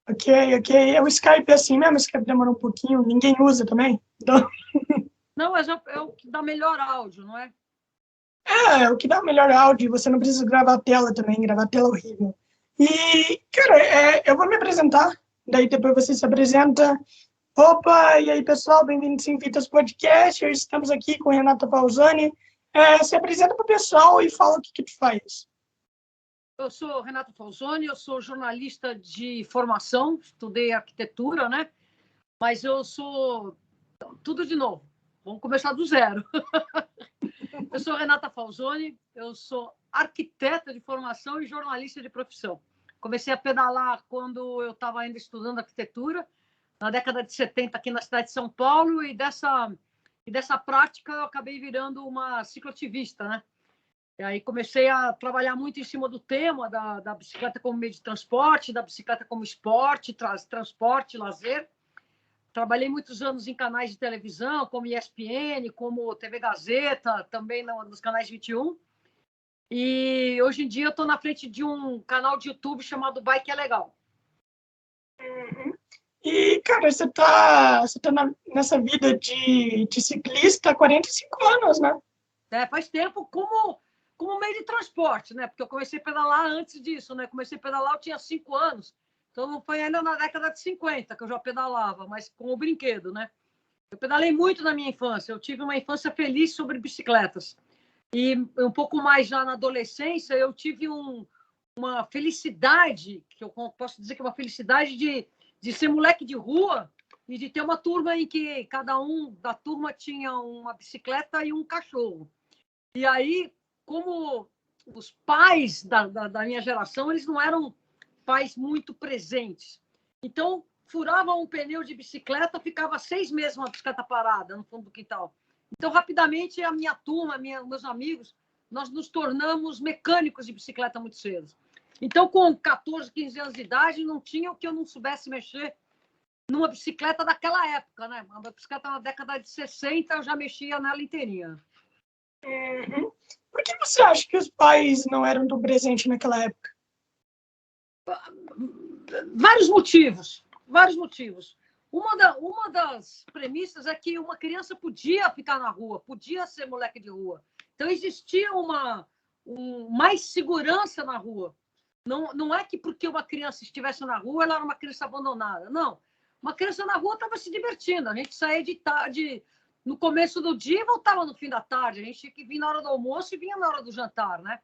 Ok, ok. O Skype é assim mesmo, o Skype demora um pouquinho, ninguém usa também. Então, Não, mas é o que dá melhor áudio, não é? é o que dá o melhor áudio, você não precisa gravar a tela também, gravar a tela é horrível. E, cara, eu vou me apresentar, daí depois você se apresenta. Opa, e aí pessoal, bem-vindos em Fitas Podcast, hoje estamos aqui com Renata Falzoni. Se apresenta para o pessoal e fala o que tu faz. Eu sou Renata Falzoni, eu sou jornalista de formação, estudei arquitetura, né? Mas eu sou tudo de novo. Vamos começar do zero. Eu sou Renata Falzoni, eu sou arquiteta de formação e jornalista de profissão. Comecei a pedalar quando eu estava ainda estudando arquitetura, na década de 70, aqui na cidade de São Paulo, e dessa prática eu acabei virando uma cicloativista, né? E aí comecei a trabalhar muito em cima do tema da bicicleta como meio de transporte, da bicicleta como esporte, transporte, lazer. Trabalhei muitos anos em canais de televisão, como ESPN, como TV Gazeta, também nos canais 21. E hoje em dia eu estou na frente de um canal de YouTube chamado Bike é Legal. E, cara, você tá nessa vida de ciclista há 45 anos, né? Faz tempo como meio de transporte, né? Porque eu comecei a pedalar antes disso, né? Comecei a pedalar, eu tinha 5 anos. Então, não foi ainda na década de 50 que eu já pedalava, mas com o brinquedo, né? Eu pedalei muito na minha infância. Eu tive uma infância feliz sobre bicicletas. E um pouco mais já na adolescência, eu tive uma felicidade, que eu posso dizer que é uma felicidade de ser moleque de rua e de ter uma turma em que cada um da turma tinha uma bicicleta e um cachorro. E aí, como os pais da minha geração, eles não eram pais muito presentes. Então, furava um pneu de bicicleta, ficava 6 meses uma bicicleta parada no fundo do quintal. Então, rapidamente, a minha turma, meus amigos, nós nos tornamos mecânicos de bicicleta muito cedo. Então, com 14, 15 anos de idade, não tinha o que eu não soubesse mexer numa bicicleta daquela época, né? Uma bicicleta na década de 60, eu já mexia nela inteirinha. Uhum. Por que você acha que os pais não eram tão presentes naquela época? Vários motivos. Uma das premissas é que uma criança podia ficar na rua, podia ser moleque de rua. Então, existia mais segurança na rua. Não é que porque uma criança estivesse na rua, ela era uma criança abandonada. Não. Uma criança na rua estava se divertindo. A gente saía de tarde no começo do dia e voltava no fim da tarde. A gente tinha que vir na hora do almoço e vinha na hora do jantar, né?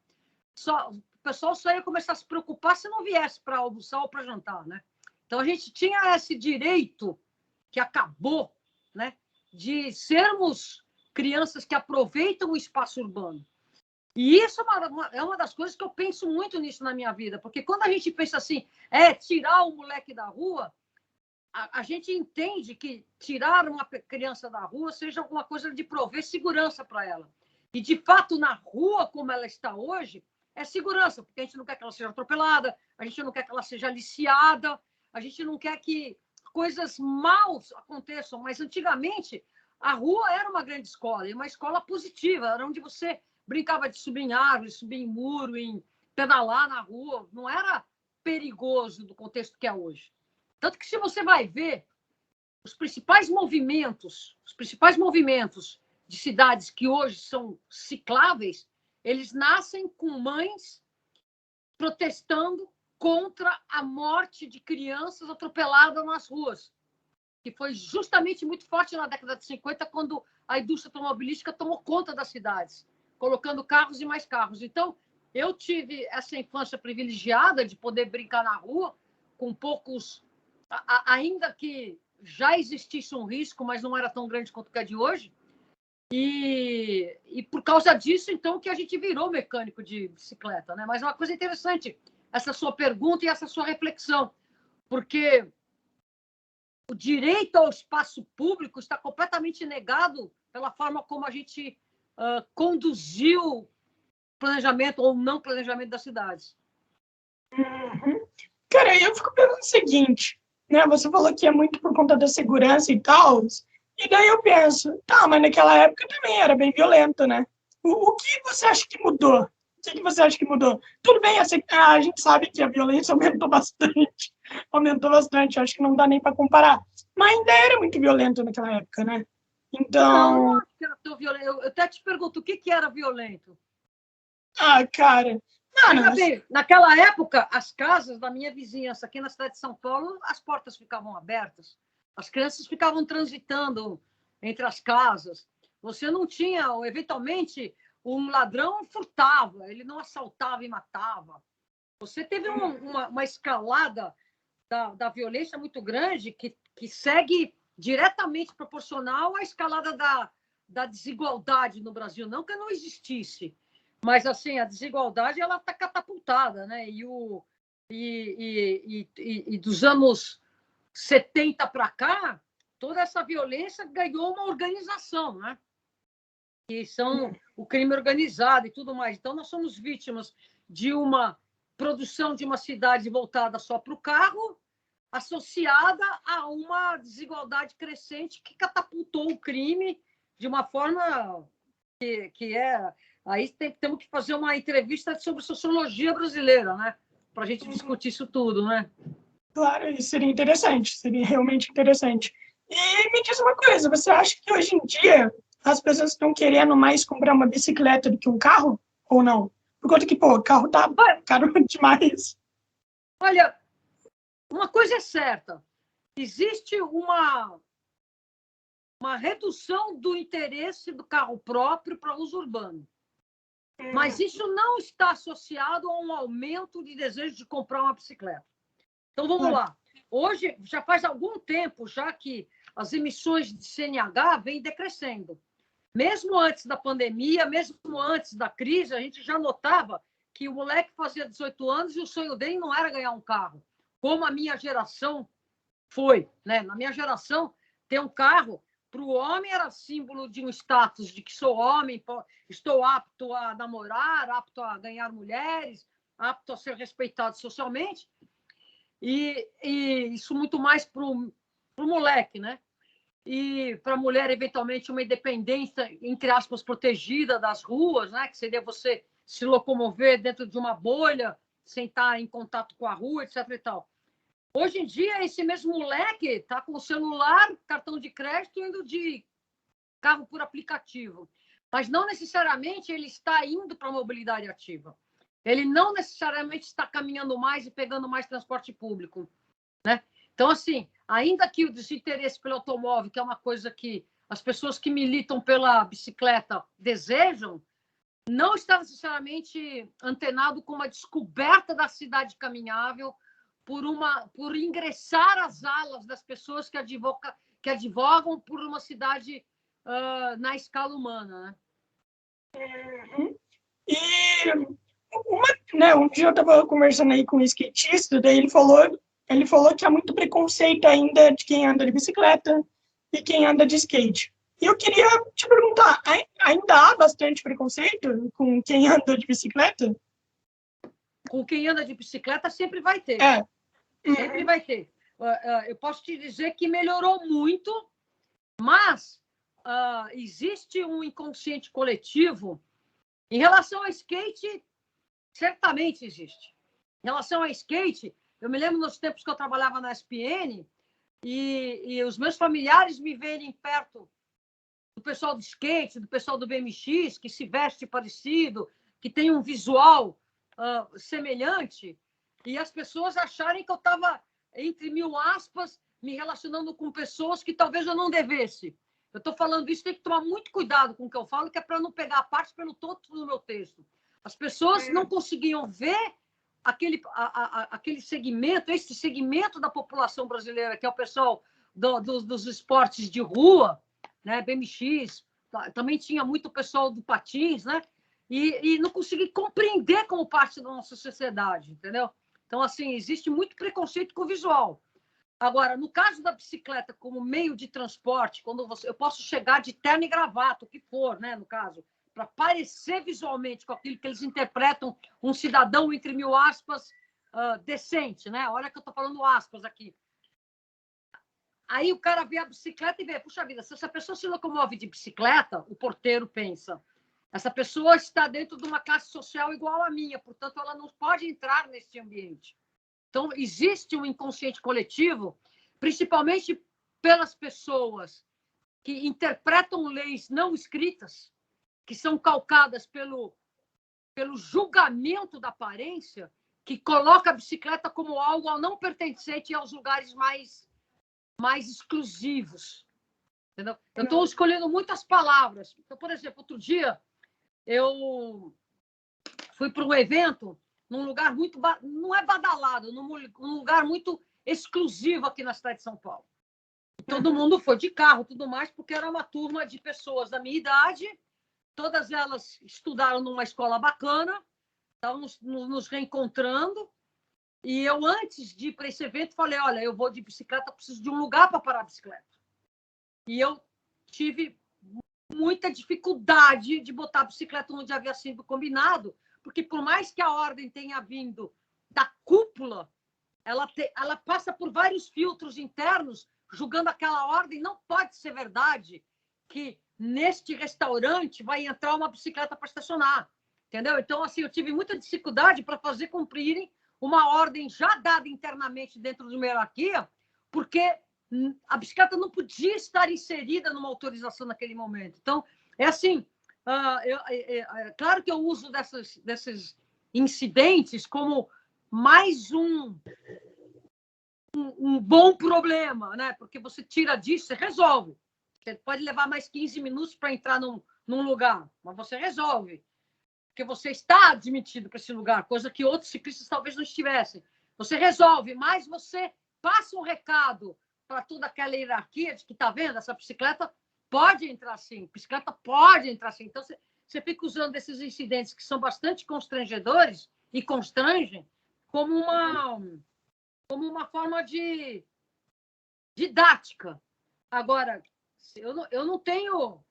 O pessoal só ia começar a se preocupar se não viesse para almoçar ou para jantar, né? Então, a gente tinha esse direito que acabou, né, de sermos crianças que aproveitam o espaço urbano. E isso é uma das coisas que eu penso muito nisso na minha vida, porque quando a gente pensa assim, tirar o moleque da rua, a gente entende que tirar uma criança da rua seja alguma coisa de prover segurança para ela. E, de fato, na rua, como ela está hoje, é segurança, porque a gente não quer que ela seja atropelada, a gente não quer que ela seja aliciada, a gente não quer que coisas maus aconteçam. Mas, antigamente, a rua era uma grande escola, e uma escola positiva, era onde você brincava de subir em árvore, subir em muro, em pedalar na rua. Não era perigoso do contexto que é hoje. Tanto que, se você vai ver os principais movimentos de cidades que hoje são cicláveis, eles nascem com mães protestando contra a morte de crianças atropeladas nas ruas, que foi justamente muito forte na década de 50, quando a indústria automobilística tomou conta das cidades, colocando carros e mais carros. Então, eu tive essa infância privilegiada de poder brincar na rua com poucos, ainda que já existisse um risco, mas não era tão grande quanto o que é de hoje. E por causa disso, então, que a gente virou mecânico de bicicleta, né? Mas é uma coisa interessante essa sua pergunta e essa sua reflexão, porque o direito ao espaço público está completamente negado pela forma como a gente conduziu planejamento ou não planejamento das cidades. Uhum. Cara, eu fico pensando o seguinte, né? Você falou que é muito por conta da segurança e tal, e daí eu penso, tá, mas naquela época também era bem violento, né? O que você acha que mudou que você acha que mudou? Tudo bem, a gente sabe que a violência aumentou bastante, acho que não dá nem para comparar, mas ainda era muito violento naquela época, né? Não Então, acho que era tão violento. Eu até te pergunto, o que era violento? cara, mano, Veja bem, naquela época, as casas da minha vizinhança aqui na cidade de São Paulo, as portas ficavam abertas, as crianças ficavam transitando entre as casas. Você não tinha, eventualmente, um ladrão furtava, ele não assaltava e matava. Você teve uma escalada da violência muito grande que segue diretamente proporcional à escalada da desigualdade no Brasil. Não que não existisse, mas assim a desigualdade ela está catapultada, né? E dos anos 70 para cá, toda essa violência ganhou uma organização, né? Que são o crime organizado e tudo mais. Então, nós somos vítimas de uma produção de uma cidade voltada só para o carro, associada a uma desigualdade crescente que catapultou o crime de uma forma que é... Aí temos que fazer uma entrevista sobre sociologia brasileira, né? Para a gente discutir isso tudo, né? claro, isso seria interessante, seria realmente interessante. E me diz uma coisa, você acha que hoje em dia as pessoas estão querendo mais comprar uma bicicleta do que um carro? Ou não? Por conta que, pô, o carro tá caro demais. Olha, uma coisa é certa, existe uma redução do interesse do carro próprio para uso urbano. Mas isso não está associado a um aumento de desejo de comprar uma bicicleta. Então, vamos lá. Hoje, já faz algum tempo já que as emissões de CNH vêm decrescendo. Mesmo antes da pandemia, mesmo antes da crise, a gente já notava que o moleque fazia 18 anos e o sonho dele não era ganhar um carro, como a minha geração foi, né? Na minha geração, ter um carro para o homem era símbolo de um status de que sou homem, estou apto a namorar, apto a ganhar mulheres, apto a ser respeitado socialmente. E isso muito mais para o moleque, né? E para a mulher, eventualmente, uma independência, entre aspas, protegida das ruas, né? Que seria você se locomover dentro de uma bolha, sem estar em contato com a rua, etc. e tal. Hoje em dia, esse mesmo moleque está com o celular, cartão de crédito, indo de carro por aplicativo. Mas não necessariamente ele está indo para a mobilidade ativa. Ele não necessariamente está caminhando mais e pegando mais transporte público, né? Então, assim, ainda que o desinteresse pelo automóvel, que é uma coisa que as pessoas que militam pela bicicleta desejam, não está necessariamente antenado com uma descoberta da cidade caminhável por ingressar às alas das pessoas que advogam por uma cidade na escala humana, né? E um dia eu estava conversando aí com um skatista, daí ele falou que há muito preconceito ainda de quem anda de bicicleta e quem anda de skate. E eu queria te perguntar, ainda há bastante preconceito com quem anda de bicicleta? Com quem anda de bicicleta sempre vai ter. É. Sempre vai ter. Eu posso te dizer que melhorou muito, mas existe um inconsciente coletivo. Em relação ao skate, certamente existe. Em relação ao skate, eu me lembro nos tempos que eu trabalhava na ESPN e os meus familiares me verem perto do pessoal do skate, do pessoal do BMX, que se veste parecido, que tem um visual semelhante, e as pessoas acharem que eu estava, entre mil aspas, me relacionando com pessoas que talvez eu não devesse. Eu estou falando isso, tem que tomar muito cuidado com o que eu falo, que é para não pegar a parte pelo todo do meu texto. As pessoas não conseguiam ver aquele segmento, esse segmento da população brasileira, que é o pessoal dos esportes de rua, né? BMX, também tinha muito pessoal do patins, né? E não consegui compreender como parte da nossa sociedade, entendeu? Então, assim, existe muito preconceito com o visual. Agora, no caso da bicicleta como meio de transporte, quando eu posso chegar de terno e gravata, o que for, né, no caso, para parecer visualmente com aquilo que eles interpretam um cidadão, entre mil aspas, decente, né? Olha que eu estou falando aspas aqui. Aí o cara vê a bicicleta e vê, puxa vida, se essa pessoa se locomove de bicicleta, o porteiro pensa, Essa pessoa está dentro de uma classe social igual à minha, portanto, ela não pode entrar nesse ambiente. Então, existe um inconsciente coletivo, principalmente pelas pessoas que interpretam leis não escritas, que são calcadas pelo julgamento da aparência, que coloca a bicicleta como algo ao não pertencente aos lugares mais exclusivos. Entendeu? Eu estou escolhendo muitas palavras. Então, por exemplo, outro dia eu fui para um evento num lugar muito... Não é badalado, num lugar muito exclusivo aqui na cidade de São Paulo. Todo mundo foi de carro, tudo mais, porque era uma turma de pessoas da minha idade, todas elas estudaram numa escola bacana, estávamos nos reencontrando, e eu, antes de ir para esse evento, falei, olha, eu vou de bicicleta, preciso de um lugar para parar a bicicleta. E eu tive muita dificuldade de botar a bicicleta onde havia sido combinado, porque por mais que a ordem tenha vindo da cúpula, ela passa por vários filtros internos, julgando aquela ordem. Não pode ser verdade que neste restaurante vai entrar uma bicicleta para estacionar, entendeu? Então, assim, eu tive muita dificuldade para fazer cumprirem uma ordem já dada internamente dentro de uma hierarquia, porque a bicicleta não podia estar inserida numa autorização naquele momento. Então, é assim, claro que eu uso desses incidentes como mais um bom problema, né? Porque você tira disso, você resolve. Você pode levar mais 15 minutos para entrar num lugar, mas você resolve. Porque você está admitido para esse lugar, coisa que outros ciclistas talvez não estivessem. Você resolve, mas você passa um recado para toda aquela hierarquia de que, está vendo, essa bicicleta pode entrar sim, bicicleta pode entrar sim. Então, você fica usando esses incidentes que são bastante constrangedores e constrangem como uma forma de didática. Agora, eu não tenho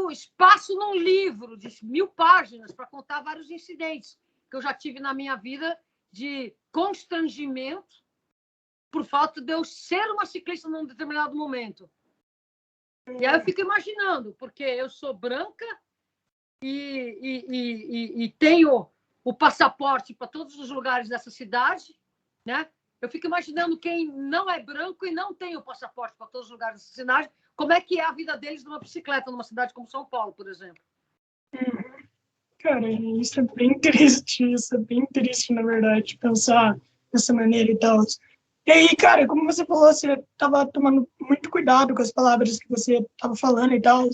espaço num livro de 1000 páginas para contar vários incidentes que eu já tive na minha vida de constrangimento por falta de eu ser uma ciclista num determinado momento. E aí eu fico imaginando, porque eu sou branca e tenho o passaporte para todos os lugares dessa cidade, né? Eu fico imaginando quem não é branco e não tem o passaporte para todos os lugares dessa cidade, como é que é a vida deles numa bicicleta, numa cidade como São Paulo, por exemplo. Cara, isso é bem triste, na verdade, pensar dessa maneira e tal. E aí, cara, como você falou, você estava tomando muito cuidado com as palavras que você estava falando e tal.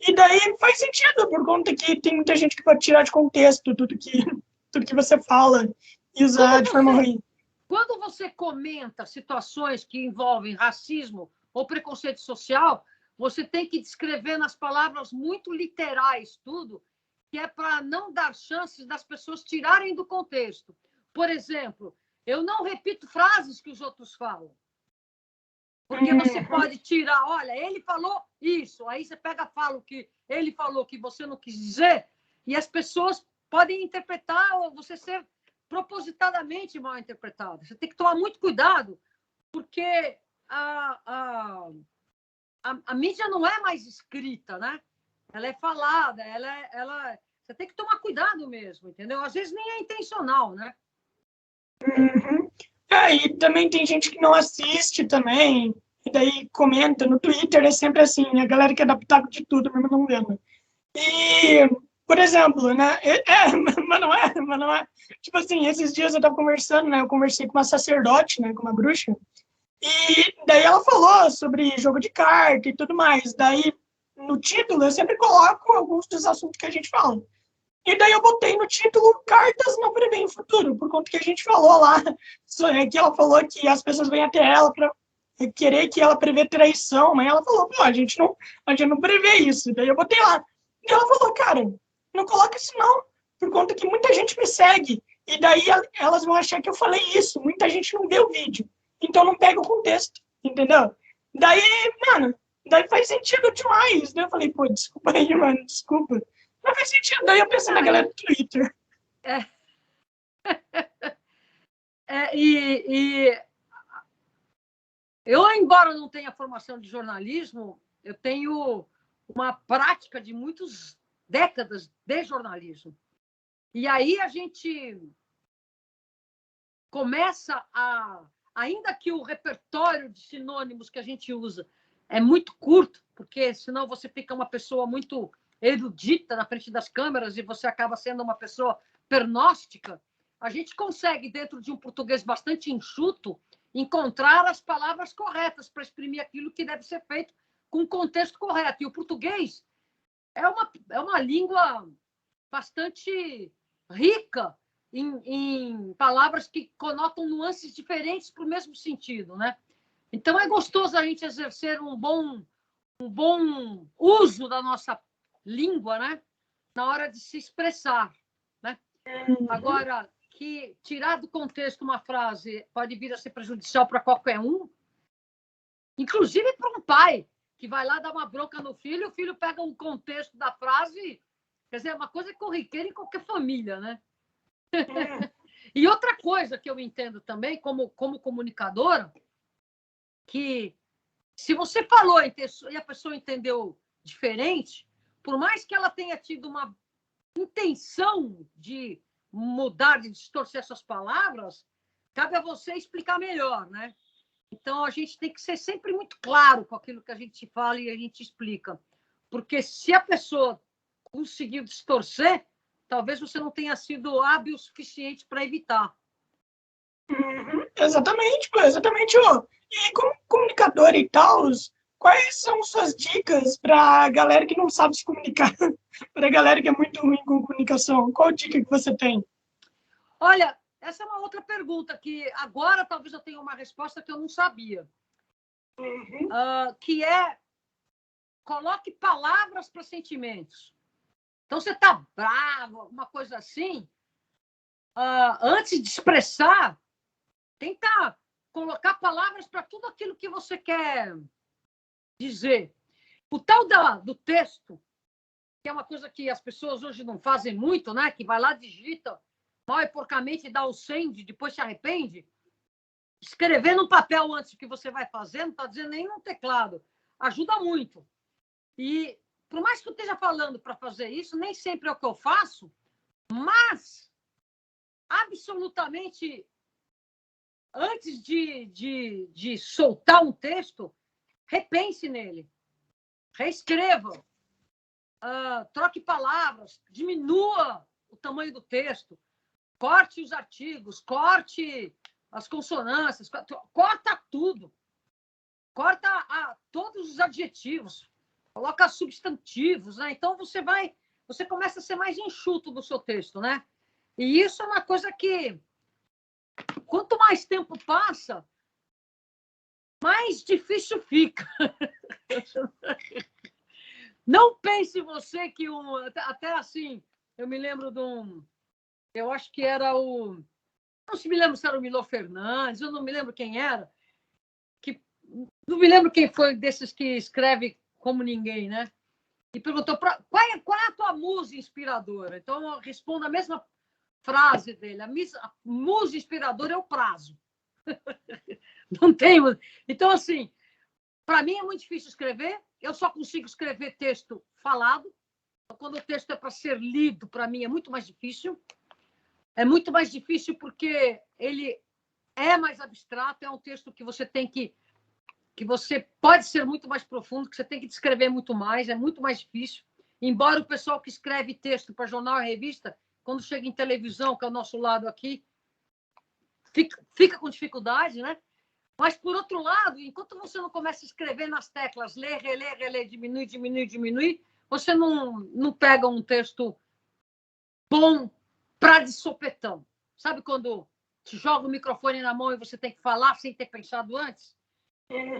E daí faz sentido, por conta que tem muita gente que pode tirar de contexto tudo que você fala e usar de forma ruim. Quando você comenta situações que envolvem racismo ou preconceito social, você tem que descrever nas palavras muito literais tudo, que é para não dar chances das pessoas tirarem do contexto. Por exemplo, eu não repito frases que os outros falam. Porque você pode tirar, olha, ele falou isso, aí você fala o que ele falou que você não quis dizer, e as pessoas podem interpretar ou você ser propositadamente mal interpretado. Você tem que tomar muito cuidado, porque a mídia não é mais escrita, né? Ela é falada, você tem que tomar cuidado mesmo, entendeu? Às vezes nem é intencional, né? Uhum. E também tem gente que não assiste também, e daí comenta no Twitter, é sempre assim, a galera quer dar pitaco de tudo, mesmo não vendo. E, por exemplo, né, mas não é. Tipo assim, esses dias eu tava conversando, né, eu conversei com uma sacerdote, né, com uma bruxa, e daí ela falou sobre jogo de carta e tudo mais. Daí, no título, eu sempre coloco alguns dos assuntos que a gente fala. E daí eu botei no título Cartas não prevêem o futuro, por conta que a gente falou lá, que ela falou que as pessoas vêm até ela para querer que ela prevê traição, mas ela falou, pô, a gente não prevê isso. Daí eu botei lá. E ela falou, cara, não coloca isso não, por conta que muita gente me segue, e daí elas vão achar que eu falei isso, muita gente não vê o vídeo, então não pega o contexto, entendeu? Daí, mano, daí faz sentido demais. Daí eu falei, pô, desculpa aí, mano, desculpa. Não faz sentido, daí eu pensei na galera do Twitter. Eu, embora não tenha formação de jornalismo, eu tenho uma prática de muitas décadas de jornalismo. E aí a gente começa a... Ainda que o repertório de sinônimos que a gente usa é muito curto, porque senão você fica uma pessoa muito erudita na frente das câmeras e você acaba sendo uma pessoa pernóstica, a gente consegue, dentro de um português bastante enxuto, encontrar as palavras corretas para exprimir aquilo que deve ser feito com o contexto correto. E o português é uma língua bastante rica em palavras que conotam nuances diferentes para o mesmo sentido, né? Então, é gostoso a gente exercer um bom uso da nossa língua, né? Na hora de se expressar, né? Agora, que tirar do contexto uma frase pode vir a ser prejudicial para qualquer um, inclusive para um pai que vai lá dar uma bronca no filho, o filho pega um contexto da frase, quer dizer, é uma coisa corriqueira em qualquer família, né? E outra coisa que eu entendo também, como comunicadora, que se você falou e a pessoa entendeu diferente, por mais que ela tenha tido uma intenção de mudar, de distorcer essas palavras, cabe a você explicar melhor, né? Então, a gente tem que ser sempre muito claro com aquilo que a gente fala e a gente explica. Porque se a pessoa conseguiu distorcer, talvez você não tenha sido hábil o suficiente para evitar. Exatamente, pô, exatamente. Ó. E como comunicador e tal, quais são suas dicas para a galera que não sabe se comunicar? Para a galera que é muito ruim com comunicação? Qual dica que você tem? Olha, essa é uma outra pergunta que agora talvez eu tenha uma resposta que eu não sabia. Que é, coloque palavras para sentimentos. Então, você está bravo, uma coisa assim, antes de expressar, tenta colocar palavras para tudo aquilo que você quer dizer. O tal do texto, que é uma coisa que as pessoas hoje não fazem muito, né? Que vai lá, digita, mal e porcamente dá o send, depois se arrepende. Escrever no papel antes do que você vai fazer, não está dizendo nem no teclado. Ajuda muito. E, por mais que eu esteja falando para fazer isso, nem sempre é o que eu faço, mas, absolutamente, antes de soltar um texto, repense nele, reescreva, troque palavras, diminua o tamanho do texto, corte os artigos, corte as consonâncias, corta tudo, corta todos os adjetivos, coloca substantivos, né? Então você começa a ser mais enxuto do seu texto, né? E isso é uma coisa que, quanto mais tempo passa, mais difícil fica. Não pense você que até assim, eu me lembro de eu acho que era não se me lembro se era o Milor Fernandes, eu não me lembro quem era, não me lembro quem foi desses que escreve como ninguém, né? E perguntou qual é a tua musa inspiradora? Então, eu respondo a mesma frase dele. A musa inspiradora é o prazo. Não tem. Então, assim, para mim é muito difícil escrever. Eu só consigo escrever texto falado. Quando o texto é para ser lido, para mim é muito mais difícil. É muito mais difícil porque ele é mais abstrato, é um texto que você tem que você pode ser muito mais profundo, que você tem que descrever muito mais, é muito mais difícil. Embora o pessoal que escreve texto para jornal e revista, quando chega em televisão, que é o nosso lado aqui, fica com dificuldade, né? Mas, por outro lado, enquanto você não começa a escrever nas teclas, ler, reler, reler, diminuir, diminuir, diminuir, você não pega um texto bom para de sopetão. Sabe quando te joga o microfone na mão e você tem que falar sem ter pensado antes?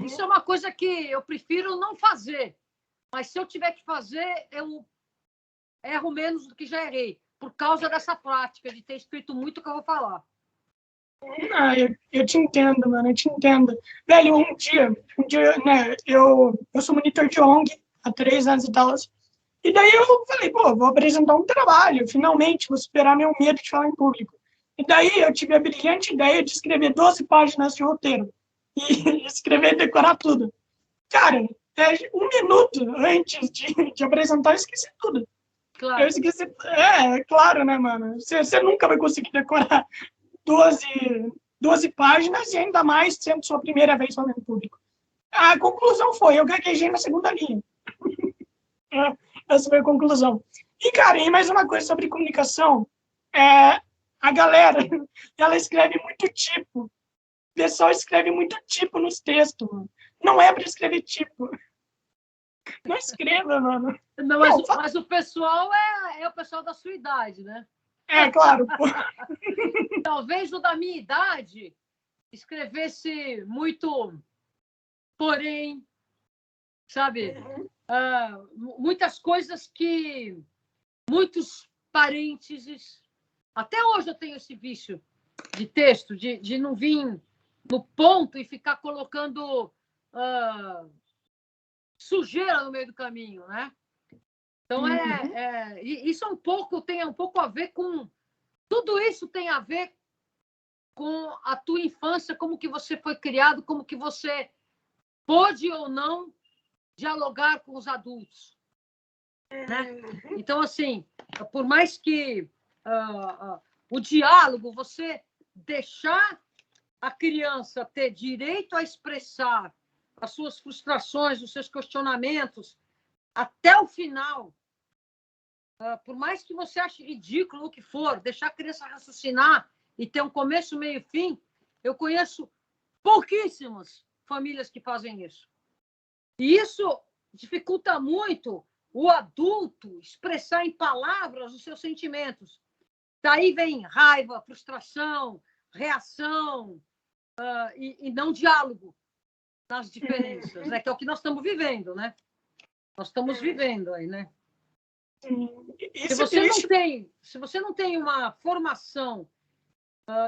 Isso é uma coisa que eu prefiro não fazer. Mas se eu tiver que fazer, eu erro menos do que já errei, por causa dessa prática de ter escrito muito o que eu vou falar. Eu te entendo, mano, eu te entendo. Velho, um dia né, eu sou monitor de ONG há 3 anos e tal. E daí eu falei, pô, vou apresentar um trabalho, finalmente, vou superar meu medo de falar em público. E daí eu tive a brilhante ideia de escrever 12 páginas de roteiro. E escrever e decorar tudo. Cara, Um minuto antes de apresentar, eu esqueci tudo. Claro. Eu esqueci. Claro, né, mano? Você nunca vai conseguir decorar 12 páginas e ainda mais sendo sua primeira vez falando em público. A conclusão foi, eu gaguejei na segunda linha. Essa foi a conclusão. E, cara, e mais uma coisa sobre comunicação. A galera, ela escreve muito tipo. O pessoal escreve muito tipo nos textos, mano. Não é para escrever tipo. Não escreva, mano. Não, mas o pessoal é o pessoal da sua idade, né? Claro. Talvez o da minha idade escrevesse muito, porém, sabe? Muitas coisas que... Muitos parênteses. Até hoje eu tenho esse vício de texto, de não vir no ponto e ficar colocando sujeira no meio do caminho, né? Então, isso tem um pouco a ver com... Tudo isso tem a ver com a tua infância, como que você foi criado, como que você pôde ou não dialogar com os adultos, né? Então, assim, por mais que o diálogo, você deixar a criança ter direito a expressar as suas frustrações, os seus questionamentos até o final, por mais que você ache ridículo o que for, deixar a criança raciocinar e ter um começo, meio e fim, eu conheço pouquíssimas famílias que fazem isso. E isso dificulta muito o adulto expressar em palavras os seus sentimentos. Daí vem raiva, frustração, reação, e não diálogo nas diferenças, né? Que é o que nós estamos vivendo, né? Nós estamos vivendo aí, né? Se você não tem uma formação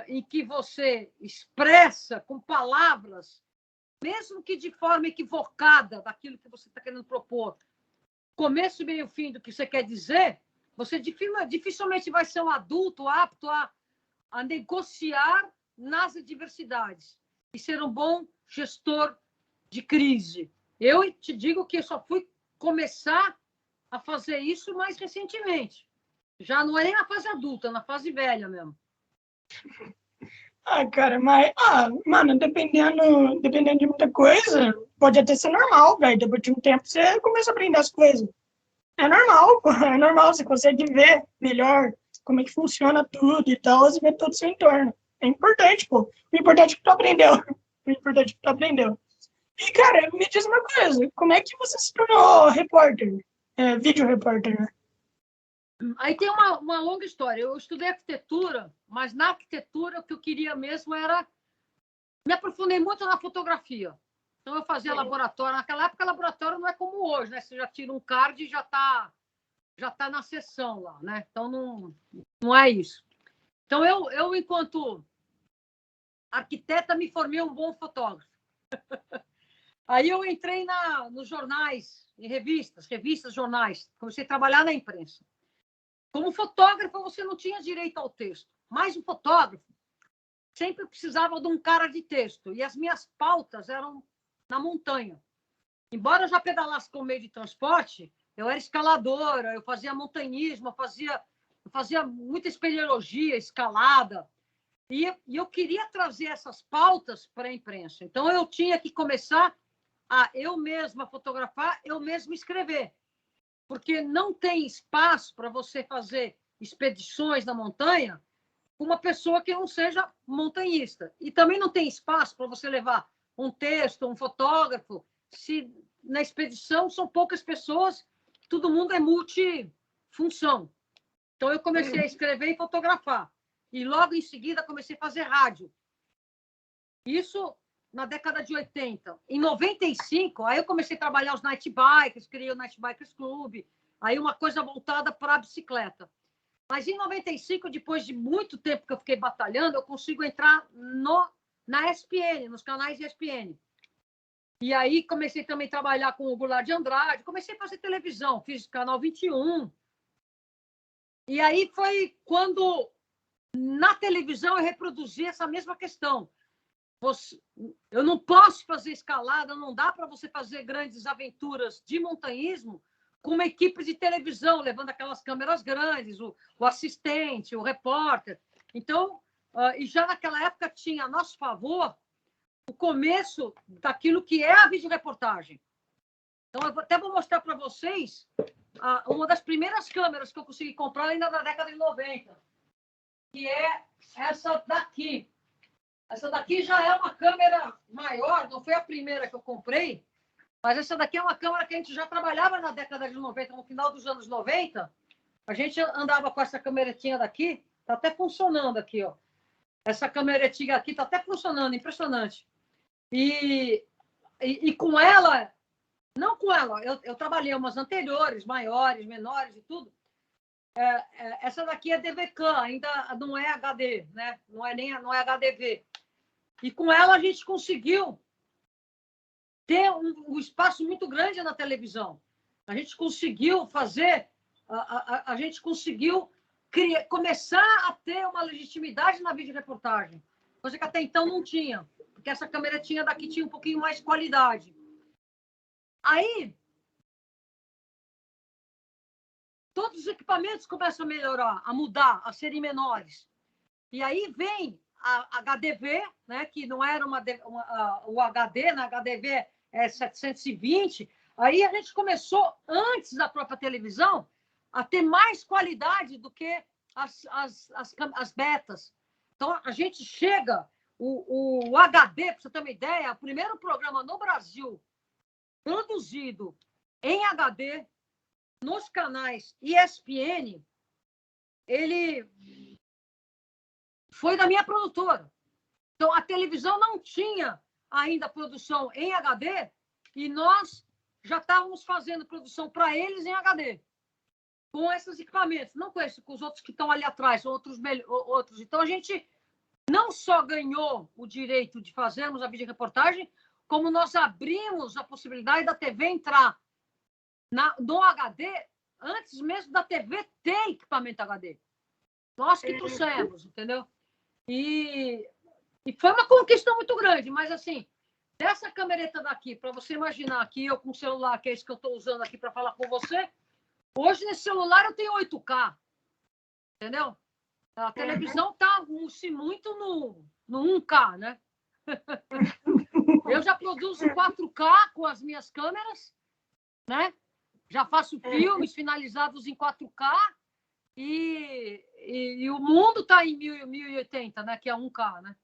em que você expressa com palavras, mesmo que de forma equivocada daquilo que você está querendo propor, começo, meio, fim do que você quer dizer, você dificilmente vai ser um adulto apto a negociar nas adversidades e ser um bom gestor de crise. Eu te digo que eu só fui começar a fazer isso mais recentemente. Já não é nem na fase adulta, na fase velha mesmo. Cara, mas... mano, dependendo de muita coisa, pode até ser normal, velho. Depois de um tempo, você começa a aprender as coisas. É normal, pô. É normal. Você consegue ver melhor como é que funciona tudo e tal, e ver todo o seu entorno. É importante, pô. O importante é que tu aprendeu. O importante é que tu aprendeu. E, cara, me diz uma coisa. Como é que você se tornou repórter? Vídeo repórter, né? Aí tem uma longa história. Eu estudei arquitetura, mas na arquitetura o que eu queria mesmo era... Me aprofundei muito na fotografia. Então, eu fazia laboratório. Naquela época, laboratório não é como hoje, né? Você já tira um card e já tá na sessão lá, né? Então, não é isso. Então, eu enquanto arquiteta, me formei um bom fotógrafo. Aí eu entrei nos jornais, em revistas, jornais. Comecei a trabalhar na imprensa. Como fotógrafo, você não tinha direito ao texto. Mas o fotógrafo sempre precisava de um cara de texto. E as minhas pautas eram na montanha. Embora eu já pedalasse com meio de transporte, eu era escaladora, eu fazia montanhismo, eu fazia muita espeleologia, escalada. E eu queria trazer essas pautas para a imprensa. Então, eu tinha que começar a eu mesma fotografar, eu mesma escrever. Porque não tem espaço para você fazer expedições na montanha com uma pessoa que não seja montanhista. E também não tem espaço para você levar um texto, um fotógrafo, se na expedição são poucas pessoas, todo mundo é multifunção. Então, eu comecei a escrever e fotografar. E logo em seguida comecei a fazer rádio. Isso na década de 80. Em 95, aí eu comecei a trabalhar os night bikers, criei o Night Bikers Club, aí uma coisa voltada para a bicicleta. Mas em 95, depois de muito tempo que eu fiquei batalhando, eu consigo entrar na ESPN, nos canais de ESPN. E aí comecei também a trabalhar com o Goulart de Andrade, comecei a fazer televisão, fiz Canal 21. E aí foi quando, na televisão, eu reproduzi essa mesma questão. eu não posso fazer escalada, não dá para você fazer grandes aventuras de montanhismo com uma equipe de televisão, levando aquelas câmeras grandes, o assistente, o repórter. Então, e já naquela época tinha a nosso favor o começo daquilo que é a videoreportagem. Então, eu até vou mostrar para vocês uma das primeiras câmeras que eu consegui comprar ainda na década de 90, que é essa daqui. Essa daqui já é uma câmera maior, não foi a primeira que eu comprei, mas essa daqui é uma câmera que a gente já trabalhava na década de 90, no final dos anos 90. A gente andava com essa câmeretinha daqui, está até funcionando aqui, ó. Essa câmeretinha aqui está até funcionando, impressionante. E com ela, não com ela, eu trabalhei umas anteriores, maiores, menores e tudo. Essa daqui é DVCAM, ainda não é HD, né? Não é HDV. E com ela a gente conseguiu ter um espaço muito grande na televisão. A gente conseguiu fazer, a gente conseguiu começar a ter uma legitimidade na videoreportagem, coisa que até então não tinha, porque essa câmeretinha daqui tinha um pouquinho mais de qualidade. Aí, todos os equipamentos começam a melhorar, a mudar, a serem menores. E aí vem a HDV, né, que não era o HD, na HD é 720. Aí a gente começou, antes da própria televisão, a ter mais qualidade do que as betas. Então, a gente chega, o HD, para você ter uma ideia, o primeiro programa no Brasil produzido em HD, nos canais ESPN, ele foi da minha produtora. Então, a televisão não tinha ainda produção em HD e nós já estávamos fazendo produção para eles em HD, com esses equipamentos, não com esses, com os outros que estão ali atrás, outros. Então, a gente não só ganhou o direito de fazermos a videoreportagem, como nós abrimos a possibilidade da TV entrar no HD antes mesmo da TV ter equipamento HD. Nós que trouxemos, entendeu? E foi uma conquista muito grande, mas assim, dessa camereta daqui, para você imaginar aqui, eu com o celular, que é esse que eu estou usando aqui para falar com você, hoje nesse celular eu tenho 8K, entendeu? A televisão está muito no 1K, né? Eu já produzo 4K com as minhas câmeras, né? Já faço filmes finalizados em 4K e o mundo está em 1080, né? Que é 1K, né?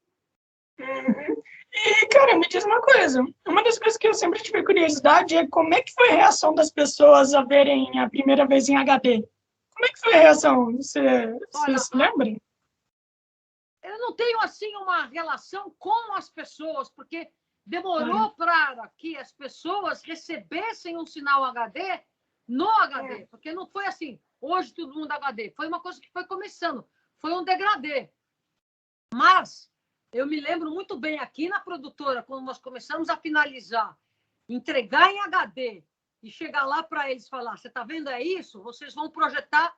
E, cara, me diz uma coisa. Uma das coisas que eu sempre tive curiosidade é como é que foi a reação das pessoas a verem a primeira vez em HD. Como é que foi a reação? Você se lembra? Eu não tenho, assim, uma relação com as pessoas, porque demorou para que as pessoas recebessem um sinal HD no HD, porque não foi assim, hoje todo mundo HD. Foi uma coisa que foi começando, foi um degradê. Mas eu me lembro muito bem aqui na produtora, quando nós começamos a finalizar, entregar em HD e chegar lá para eles falar, você está vendo, é isso? Vocês vão projetar.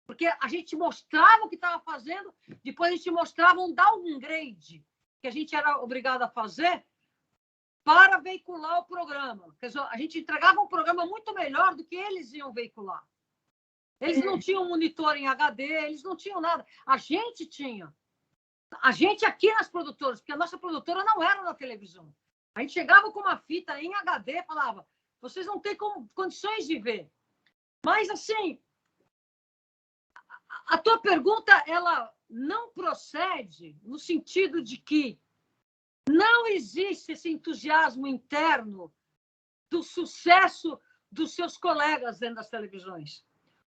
Porque a gente mostrava o que estava fazendo, depois a gente mostrava um downgrade que a gente era obrigado a fazer para veicular o programa. Quer dizer, a gente entregava um programa muito melhor do que eles iam veicular. Eles não tinham monitor em HD, eles não tinham nada. A gente tinha. A gente aqui nas produtoras, porque a nossa produtora não era na televisão. A gente chegava com uma fita em HD e falava, vocês não têm condições de ver. Mas, assim, a tua pergunta, ela não procede no sentido de que não existe esse entusiasmo interno do sucesso dos seus colegas dentro das televisões.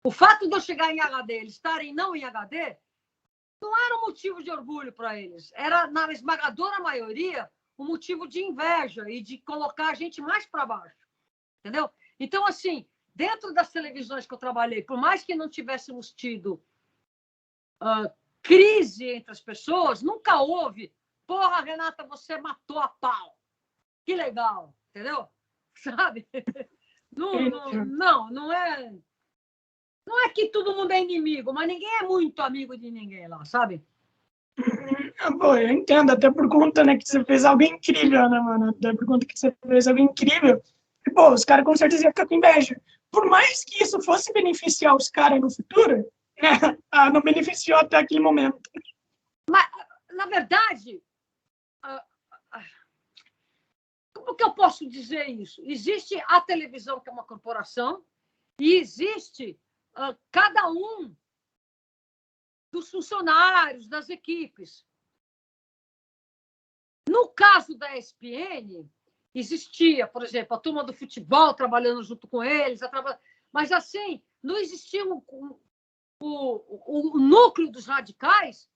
O fato de eu chegar em HD, eles estarem não em HD, não era um motivo de orgulho para eles. Era, na esmagadora maioria, um motivo de inveja e de colocar a gente mais para baixo. Entendeu? Então, assim, dentro das televisões que eu trabalhei, por mais que não tivéssemos tido crise entre as pessoas, nunca houve, porra, Renata, você matou a pau. Que legal, entendeu? Sabe? Não é... Não é que todo mundo é inimigo, mas ninguém é muito amigo de ninguém lá, sabe? Pô, eu entendo, até por conta, né, que você fez algo incrível, né, mano? Até por conta que você fez algo incrível. E, pô, os caras com certeza iam ficar com inveja. Por mais que isso fosse beneficiar os caras no futuro, né, não beneficiou até aquele momento. Mas, na verdade, como que eu posso dizer isso? Existe a televisão, que é uma corporação, e existe cada um dos funcionários, das equipes. No caso da ESPN, existia, por exemplo, a turma do futebol trabalhando junto com eles, mas assim, não existia o núcleo dos radicais,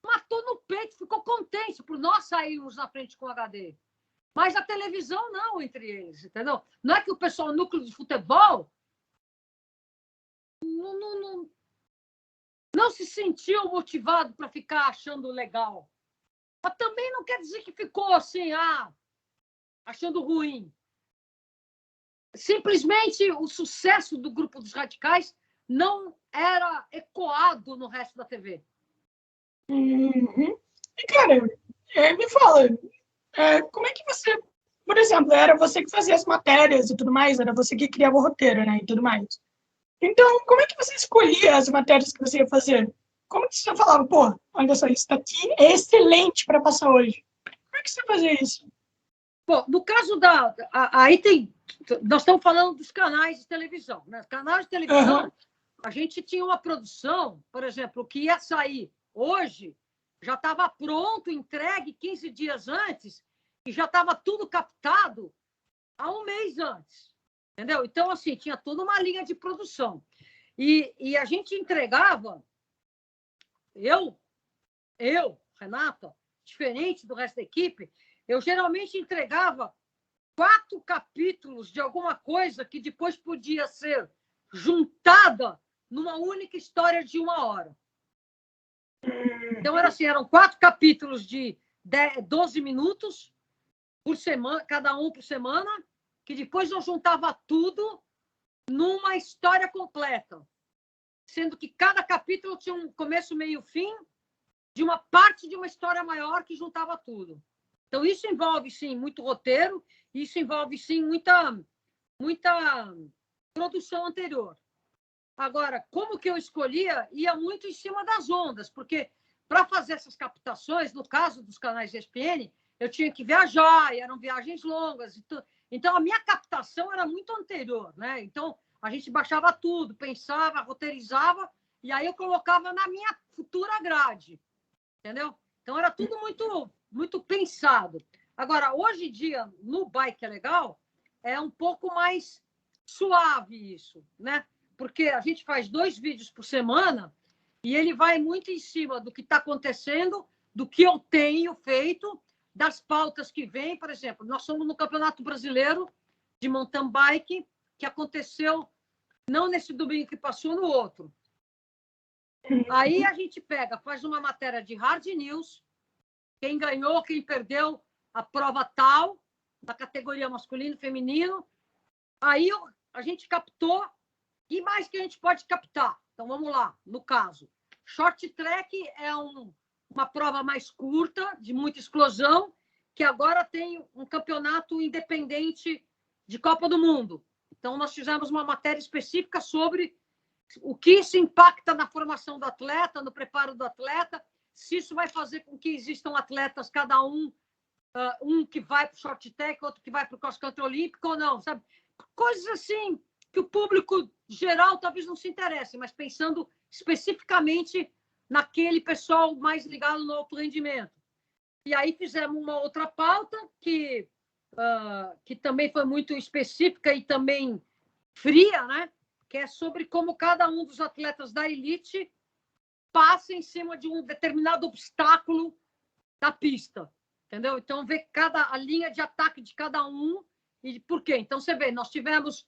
matou no peito, ficou contente por nós sairmos na frente com o HD. Mas a televisão não, entre eles, entendeu? Não é que o pessoal, o núcleo de futebol, não se sentiu motivado para ficar achando legal. Mas também não quer dizer que ficou assim, achando ruim. Simplesmente o sucesso do grupo dos radicais não era ecoado no resto da TV. Uhum. E, cara, me fala, como é que você, por exemplo, era você que fazia as matérias e tudo mais, era você que criava o roteiro, né, e tudo mais. Então, como é que você escolhia as matérias que você ia fazer? Como que você falava, pô, olha só, isso daqui é excelente para passar hoje. Como é que você fazia isso? Bom, no caso nós estamos falando dos canais de televisão, né? Canais de televisão, a gente tinha uma produção, por exemplo, que ia sair hoje, já estava pronto, entregue 15 dias antes, e já estava tudo captado há um mês antes. Entendeu? Então, assim, tinha toda uma linha de produção. E a gente entregava, eu, Renata, diferente do resto da equipe, eu geralmente entregava 4 capítulos de alguma coisa que depois podia ser juntada numa única história de 1 hora. Então, era assim, eram 4 capítulos de 12 minutos por semana, cada um por semana, que depois eu juntava tudo numa história completa, sendo que cada capítulo tinha um começo, meio, fim, de uma parte de uma história maior que juntava tudo. Então, isso envolve, sim, muito roteiro, isso envolve, sim, muita produção anterior. Agora, como que eu escolhia? Ia muito em cima das ondas, porque para fazer essas captações, no caso dos canais de ESPN, eu tinha que viajar, e eram viagens longas. Então, a minha captação era muito anterior, né? Então, a gente baixava tudo, pensava, roteirizava, e aí eu colocava na minha futura grade, entendeu? Então, era tudo muito pensado. Agora, hoje em dia, no Bike é Legal, é um pouco mais suave isso, né? Porque a gente faz 2 vídeos por semana e ele vai muito em cima do que está acontecendo, do que eu tenho feito, das pautas que vêm. Por exemplo, nós somos no Campeonato Brasileiro de Mountain Bike, que aconteceu não nesse domingo que passou, no outro. Aí a gente faz uma matéria de hard news, quem ganhou, quem perdeu a prova tal, da categoria masculino e feminino. Aí a gente captou, e mais que a gente pode captar. Então, vamos lá, no caso. Short track é uma prova mais curta, de muita explosão, que agora tem um campeonato independente de Copa do Mundo. Então, nós fizemos uma matéria específica sobre o que isso impacta na formação do atleta, no preparo do atleta, se isso vai fazer com que existam atletas, cada um que vai para o short track, outro que vai para o cross country olímpico ou não, sabe? Coisas assim que o público geral talvez não se interesse, mas pensando especificamente naquele pessoal mais ligado no alto rendimento. E aí fizemos uma outra pauta que também foi muito específica e também fria, né? Que é sobre como cada um dos atletas da elite passa em cima de um determinado obstáculo da pista, entendeu? Então, ver a linha de ataque de cada um e por quê. Então, você vê, nós tivemos,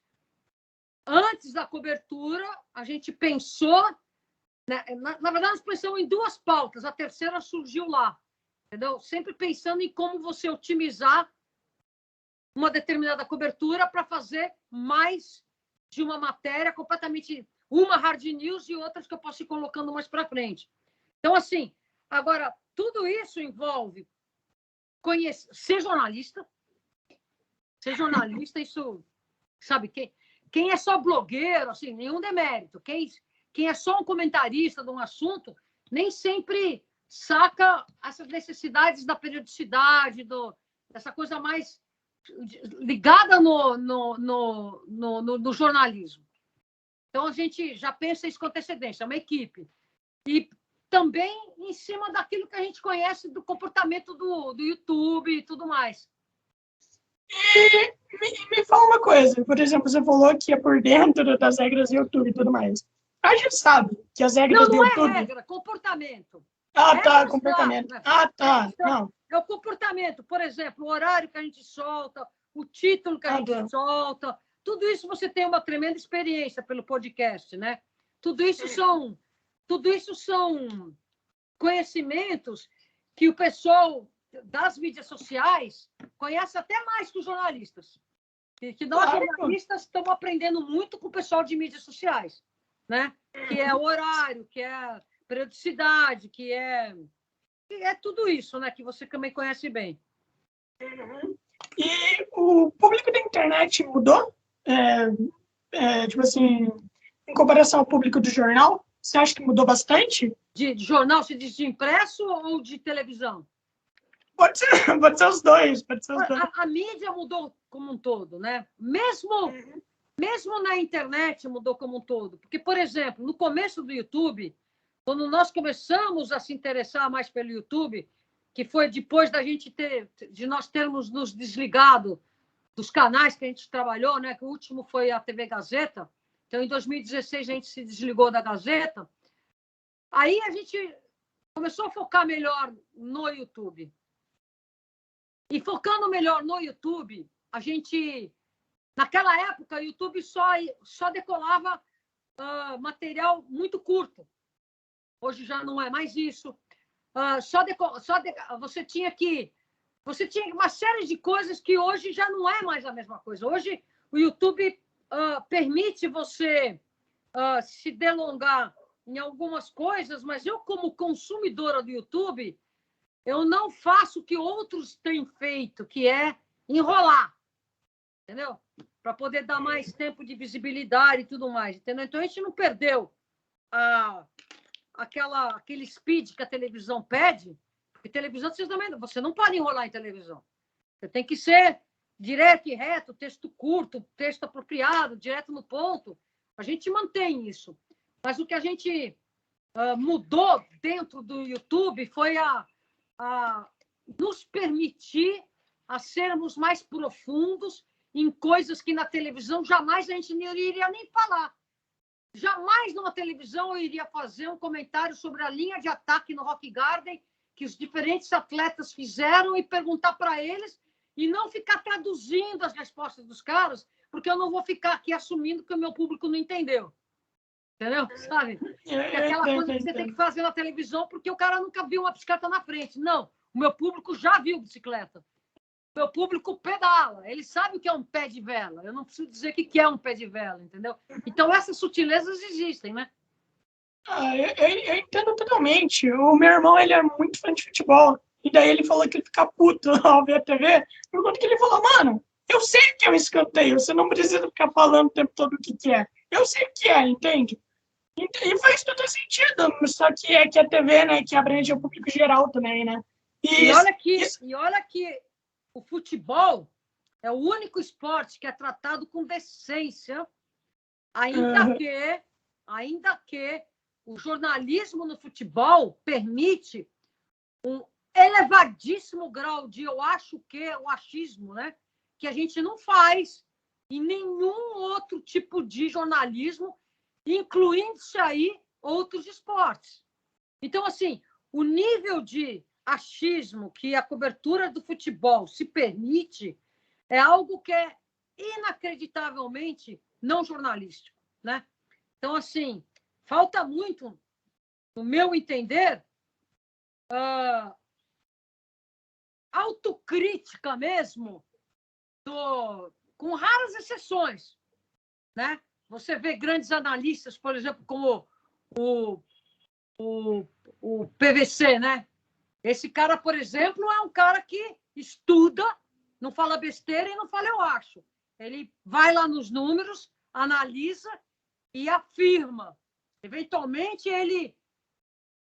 antes da cobertura, a gente pensou, né? Na verdade, nós pensamos em 2 pautas, a terceira surgiu lá, entendeu? Sempre pensando em como você otimizar uma determinada cobertura para fazer mais de uma matéria completamente, uma hard news e outras que eu posso ir colocando mais para frente. Então, assim, agora, tudo isso envolve ser jornalista. Ser jornalista, isso, sabe, quem é só blogueiro, assim, nenhum demérito. Quem é só um comentarista de um assunto, nem sempre saca essas necessidades da periodicidade, dessa coisa mais ligada no jornalismo. Então, a gente já pensa isso com antecedência, é uma equipe. E também em cima daquilo que a gente conhece do comportamento do YouTube e tudo mais. E me fala uma coisa, por exemplo, você falou que é por dentro das regras do YouTube e tudo mais. A gente sabe que as regras do YouTube... Não é regra, comportamento. Ah, tá, comportamento. Né? Ah, tá, não. É o comportamento, por exemplo, o horário que a gente solta, o título que a gente solta, tudo isso você tem uma tremenda experiência pelo podcast, né? Tudo isso são conhecimentos que o pessoal das mídias sociais conhece até mais que os jornalistas. Que nós, jornalistas, estamos aprendendo muito com o pessoal de mídias sociais, né? Que é o horário, que é a periodicidade, que é tudo isso, né? Que você também conhece bem. E o público da internet mudou? Tipo assim, em comparação ao público do jornal, você acha que mudou bastante? De jornal, se diz de impresso ou de televisão? Pode ser os dois. A mídia mudou como um todo, né? Mesmo na internet mudou como um todo. Porque, por exemplo, no começo do YouTube, quando nós começamos a se interessar mais pelo YouTube, que foi depois de nós termos nos desligado dos canais que a gente trabalhou, né? Que o último foi a TV Gazeta. Então, em 2016, a gente se desligou da Gazeta. Aí a gente começou a focar melhor no YouTube. E focando melhor no YouTube, a gente... Naquela época, o YouTube só decolava material muito curto. Hoje já não é mais isso. Você tinha uma série de coisas que hoje já não é mais a mesma coisa. Hoje, o YouTube permite você se delongar em algumas coisas, mas eu, como consumidora do YouTube, eu não faço o que outros têm feito, que é enrolar, entendeu? Para poder dar mais tempo de visibilidade e tudo mais, entendeu? Então, a gente não perdeu aquele speed que a televisão pede, porque televisão, você não pode enrolar em televisão. Você tem que ser direto e reto, texto curto, texto apropriado, direto no ponto. A gente mantém isso. Mas o que a gente mudou dentro do YouTube foi nos permitir a sermos mais profundos em coisas que na televisão jamais a gente não iria nem falar. Jamais numa televisão eu iria fazer um comentário sobre a linha de ataque no Rock Garden que os diferentes atletas fizeram e perguntar para eles e não ficar traduzindo as respostas dos caras, porque eu não vou ficar aqui assumindo que o meu público não entendeu. Entendeu? Sabe? É aquela coisa que você tem que fazer na televisão porque o cara nunca viu uma bicicleta na frente. Não, o meu público já viu bicicleta. O meu público pedala. Ele sabe o que é um pé de vela. Eu não preciso dizer o que é um pé de vela, entendeu? Então, essas sutilezas existem, né? Eu entendo totalmente. O meu irmão, ele é muito fã de futebol. E daí ele falou que ele fica puto ao ver a TV. Por conta que ele falou, mano, eu sei o que é um escanteio. Você não precisa ficar falando o tempo todo o que é. Eu sei o que é, entende? E faz todo sentido. Só que é que a TV, né, que abrange o público geral também, né? E olha que o futebol é o único esporte que é tratado com decência, ainda que o jornalismo no futebol permite um elevadíssimo grau de eu acho que, o achismo, né? Que a gente não faz em nenhum outro tipo de jornalismo, incluindo-se aí outros esportes. Então, assim, o nível de achismo que a cobertura do futebol se permite é algo que é inacreditavelmente não jornalístico, né? Então, assim, falta muito, no meu entender, autocrítica mesmo, com raras exceções, né? Você vê grandes analistas, por exemplo, como o PVC, né? Esse cara, por exemplo, é um cara que estuda, não fala besteira e não fala eu acho. Ele vai lá nos números, analisa e afirma. Eventualmente, ele,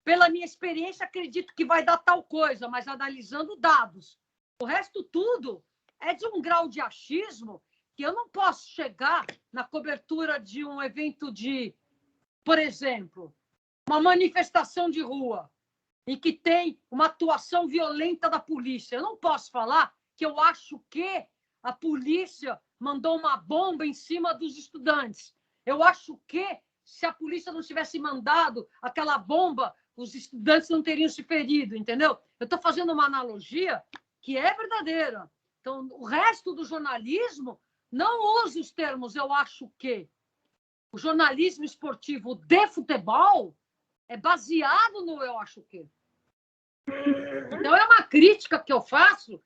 pela minha experiência, acredito que vai dar tal coisa, mas analisando dados. O resto tudo é de um grau de achismo que eu não posso chegar na cobertura de um evento de, por exemplo, uma manifestação de rua em que tem uma atuação violenta da polícia. Eu não posso falar que eu acho que a polícia mandou uma bomba em cima dos estudantes. Eu acho que, se a polícia não tivesse mandado aquela bomba, os estudantes não teriam se ferido, entendeu? Eu estou fazendo uma analogia que é verdadeira. Então, o resto do jornalismo não usa os termos eu acho que. O jornalismo esportivo de futebol é baseado no eu acho que. Então, é uma crítica que eu faço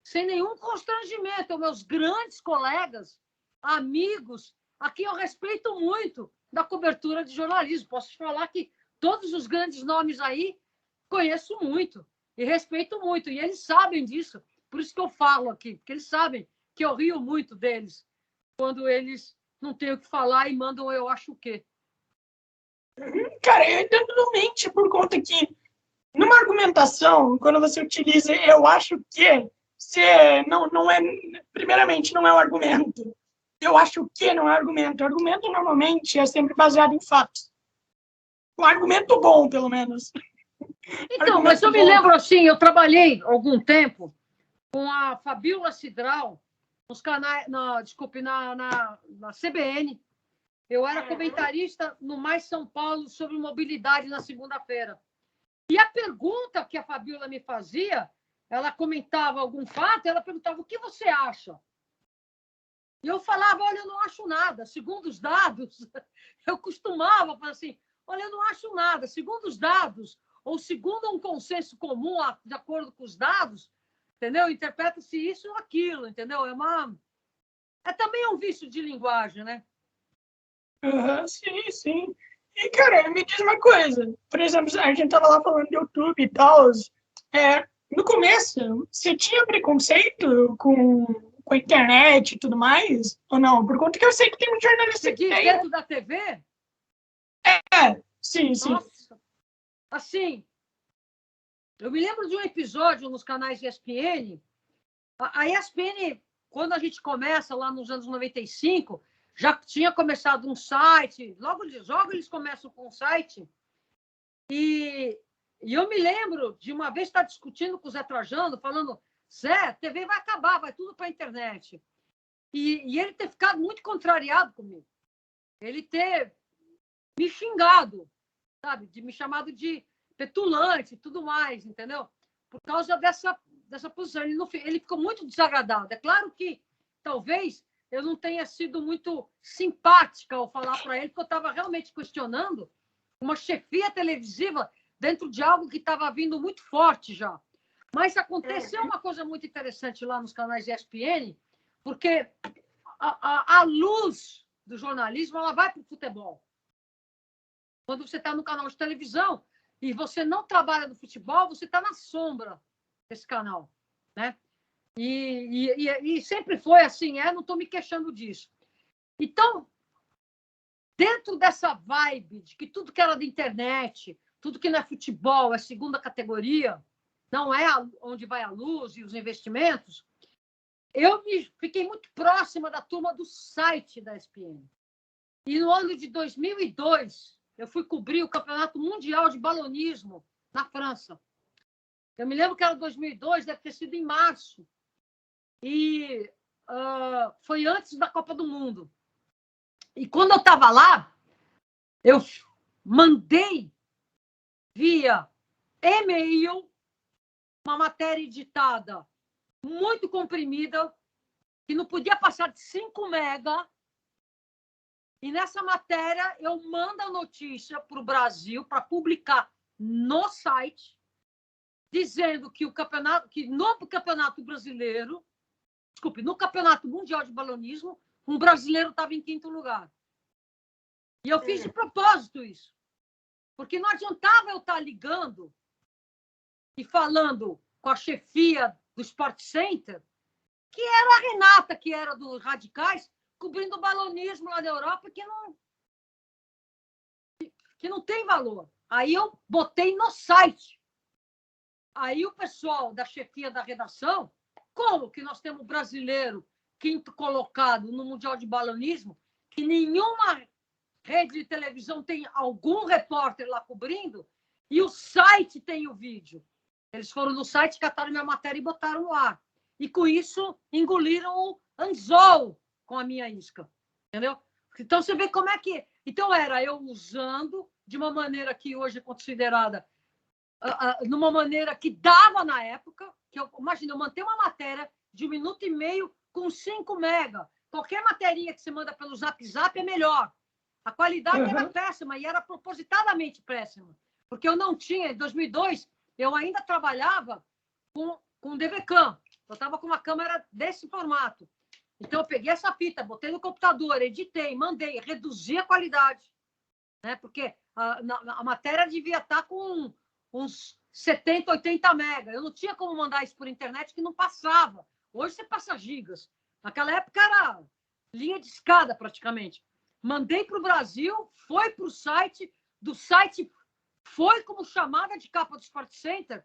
sem nenhum constrangimento aos meus grandes colegas, amigos, a quem eu respeito muito da cobertura de jornalismo. Posso te falar que todos os grandes nomes aí conheço muito e respeito muito, e eles sabem disso. Por isso que eu falo aqui, porque eles sabem que eu rio muito deles quando eles não têm o que falar e mandam eu acho o quê. Cara, eu entendo totalmente por conta que, numa argumentação, quando você utiliza eu acho que, você não é, primeiramente, não é um argumento. Eu acho que não é argumento. O argumento, normalmente, é sempre baseado em fatos. Um argumento bom, pelo menos. Então, mas eu me lembro assim, eu trabalhei algum tempo com a Fabíola Cidral nos canais, desculpe, na CBN. Eu era comentarista no Mais São Paulo sobre mobilidade na segunda-feira. E a pergunta que a Fabíola me fazia, ela comentava algum fato, ela perguntava o que você acha? E eu falava, olha, eu não acho nada. Segundo os dados, eu costumava falar assim, olha, eu não acho nada. Segundo os dados, ou segundo um consenso comum, de acordo com os dados, entendeu? Interpreta-se isso ou aquilo, entendeu? É também um vício de linguagem, né? Sim, sim. E, cara, me diz uma coisa. Por exemplo, a gente tava lá falando de YouTube e tal. No começo, você tinha preconceito com a internet e tudo mais? Ou não? Por conta que eu sei que tem um jornalista Você que diz tem. dentro da TV? Sim, sim. Nossa, assim, eu me lembro de um episódio nos canais de ESPN. A ESPN, quando a gente começa lá nos anos 95, já tinha começado um site, logo eles começam com um site, e eu me lembro de uma vez estar discutindo com o Zé Trajano, falando, Zé, a TV vai acabar, vai tudo para a internet. E ele ter ficado muito contrariado comigo. Ele ter me xingado, sabe? De me chamado de petulante e tudo mais, entendeu? Por causa dessa posição. Ele ficou muito desagradado. É claro que talvez eu não tenha sido muito simpática ao falar para ele, porque eu estava realmente questionando uma chefia televisiva dentro de algo que estava vindo muito forte já. Mas aconteceu uma coisa muito interessante lá nos canais de ESPN, porque a luz do jornalismo ela vai para o futebol. Quando você está no canal de televisão e você não trabalha no futebol, você está na sombra desse canal, né? E sempre foi assim, não estou me queixando disso. Então, dentro dessa vibe de que tudo que era da internet, tudo que não é futebol, é segunda categoria, não é onde vai a luz e os investimentos, eu fiquei muito próxima da turma do site da ESPN. E no ano de 2002, eu fui cobrir o Campeonato Mundial de Balonismo na França. Eu me lembro que era 2002, deve ter sido em março. E foi antes da Copa do Mundo. E quando eu estava lá, eu mandei via e-mail uma matéria editada muito comprimida, que não podia passar de 5 mega. E nessa matéria eu mando a notícia para o Brasil para publicar no site, dizendo que no Campeonato Brasileiro, desculpe, no Campeonato Mundial de Balonismo, um brasileiro estava em 5º lugar. E eu fiz de propósito isso. Porque não adiantava eu estar ligando e falando com a chefia do Sport Center, que era a Renata, que era dos Radicais, cobrindo o balonismo lá na Europa, que não tem valor. Aí eu botei no site. Aí o pessoal da chefia da redação, como que nós temos brasileiro quinto colocado no Mundial de Balonismo, que nenhuma rede de televisão tem algum repórter lá cobrindo, e o site tem o vídeo. Eles foram no site, cataram minha matéria e botaram no ar. E com isso engoliram o anzol com a minha isca. Entendeu? Então você vê como é que... Então era eu usando de uma maneira que hoje é considerada numa maneira que dava na época, que imagina, eu manter uma matéria de 1 minuto e meio com 5 mega. Qualquer materinha que você manda pelo Zap Zap é melhor. A qualidade era péssima e era propositadamente péssima. Porque eu não tinha, em 2002, eu ainda trabalhava com DVCam. Eu estava com uma câmera desse formato. Então, eu peguei essa fita, botei no computador, editei, mandei, reduzi a qualidade. Né? Porque a matéria devia estar com uns 70, 80 mega. Eu não tinha como mandar isso por internet, que não passava. Hoje você passa gigas. Naquela época era linha de escada, praticamente. Mandei para o Brasil, foi para o site, do site foi como chamada de capa do Sport Center,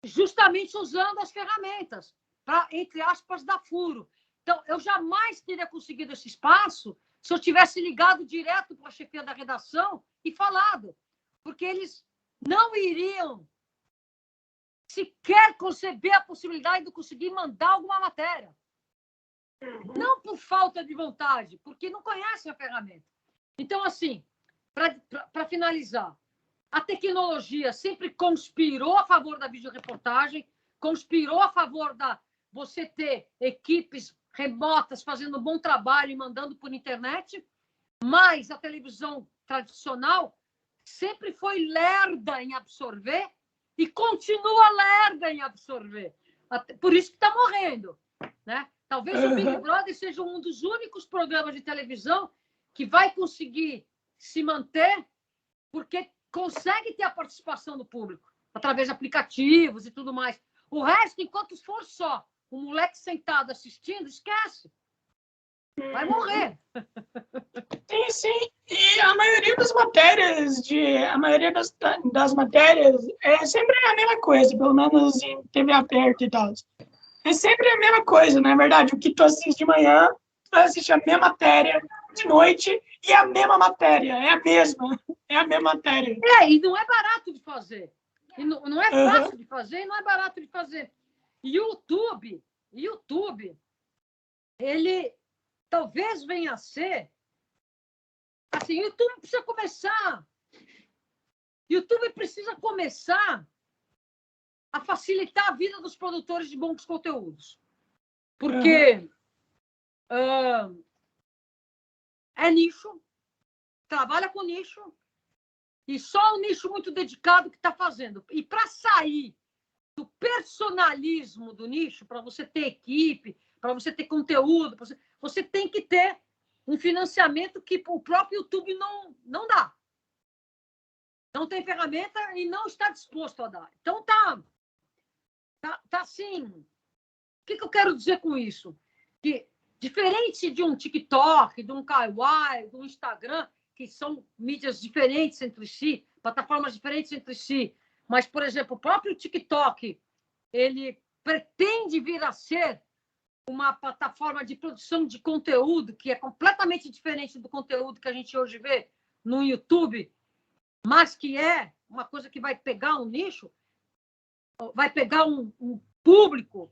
justamente usando as ferramentas, para, entre aspas, dar furo. Então, eu jamais teria conseguido esse espaço se eu tivesse ligado direto para a chefia da redação e falado, porque eles não iriam sequer conceber a possibilidade de conseguir mandar alguma matéria. Não por falta de vontade, porque não conhecem a ferramenta. Então, assim, para finalizar, a tecnologia sempre conspirou a favor da videoreportagem, conspirou a favor da você ter equipes remotas fazendo um bom trabalho e mandando por internet, mas a televisão tradicional sempre foi lerda em absorver e continua lerda em absorver. Por isso que está morrendo, né? Talvez o Big Brother seja um dos únicos programas de televisão que vai conseguir se manter porque consegue ter a participação do público através de aplicativos e tudo mais. O resto, enquanto for só o moleque sentado assistindo, esquece. Vai morrer. Sim, sim. E a maioria das matérias, das matérias é sempre a mesma coisa, pelo menos em TV aberta e tal. É sempre a mesma coisa, não é verdade? O que tu assiste de manhã, tu assiste a mesma matéria de noite e a mesma matéria. É a mesma. É a mesma matéria. E não é barato de fazer. E não é fácil de fazer e não é barato de fazer. YouTube, ele talvez venha a ser... Assim, o YouTube precisa começar. YouTube precisa começar a facilitar a vida dos produtores de bons conteúdos. Porque é nicho, trabalha com nicho, e só um nicho muito dedicado que está fazendo. E para sair do personalismo do nicho, para você ter equipe, para você ter conteúdo, você tem que ter um financiamento que o próprio YouTube não dá. Não tem ferramenta e não está disposto a dar. Então, tá assim... O que eu quero dizer com isso? Que, diferente de um TikTok, de um Kawaii, de um Instagram, que são mídias diferentes entre si, plataformas diferentes entre si, mas, por exemplo, o próprio TikTok, ele pretende vir a ser uma plataforma de produção de conteúdo que é completamente diferente do conteúdo que a gente hoje vê no YouTube, mas que é uma coisa que vai pegar um nicho, vai pegar um público.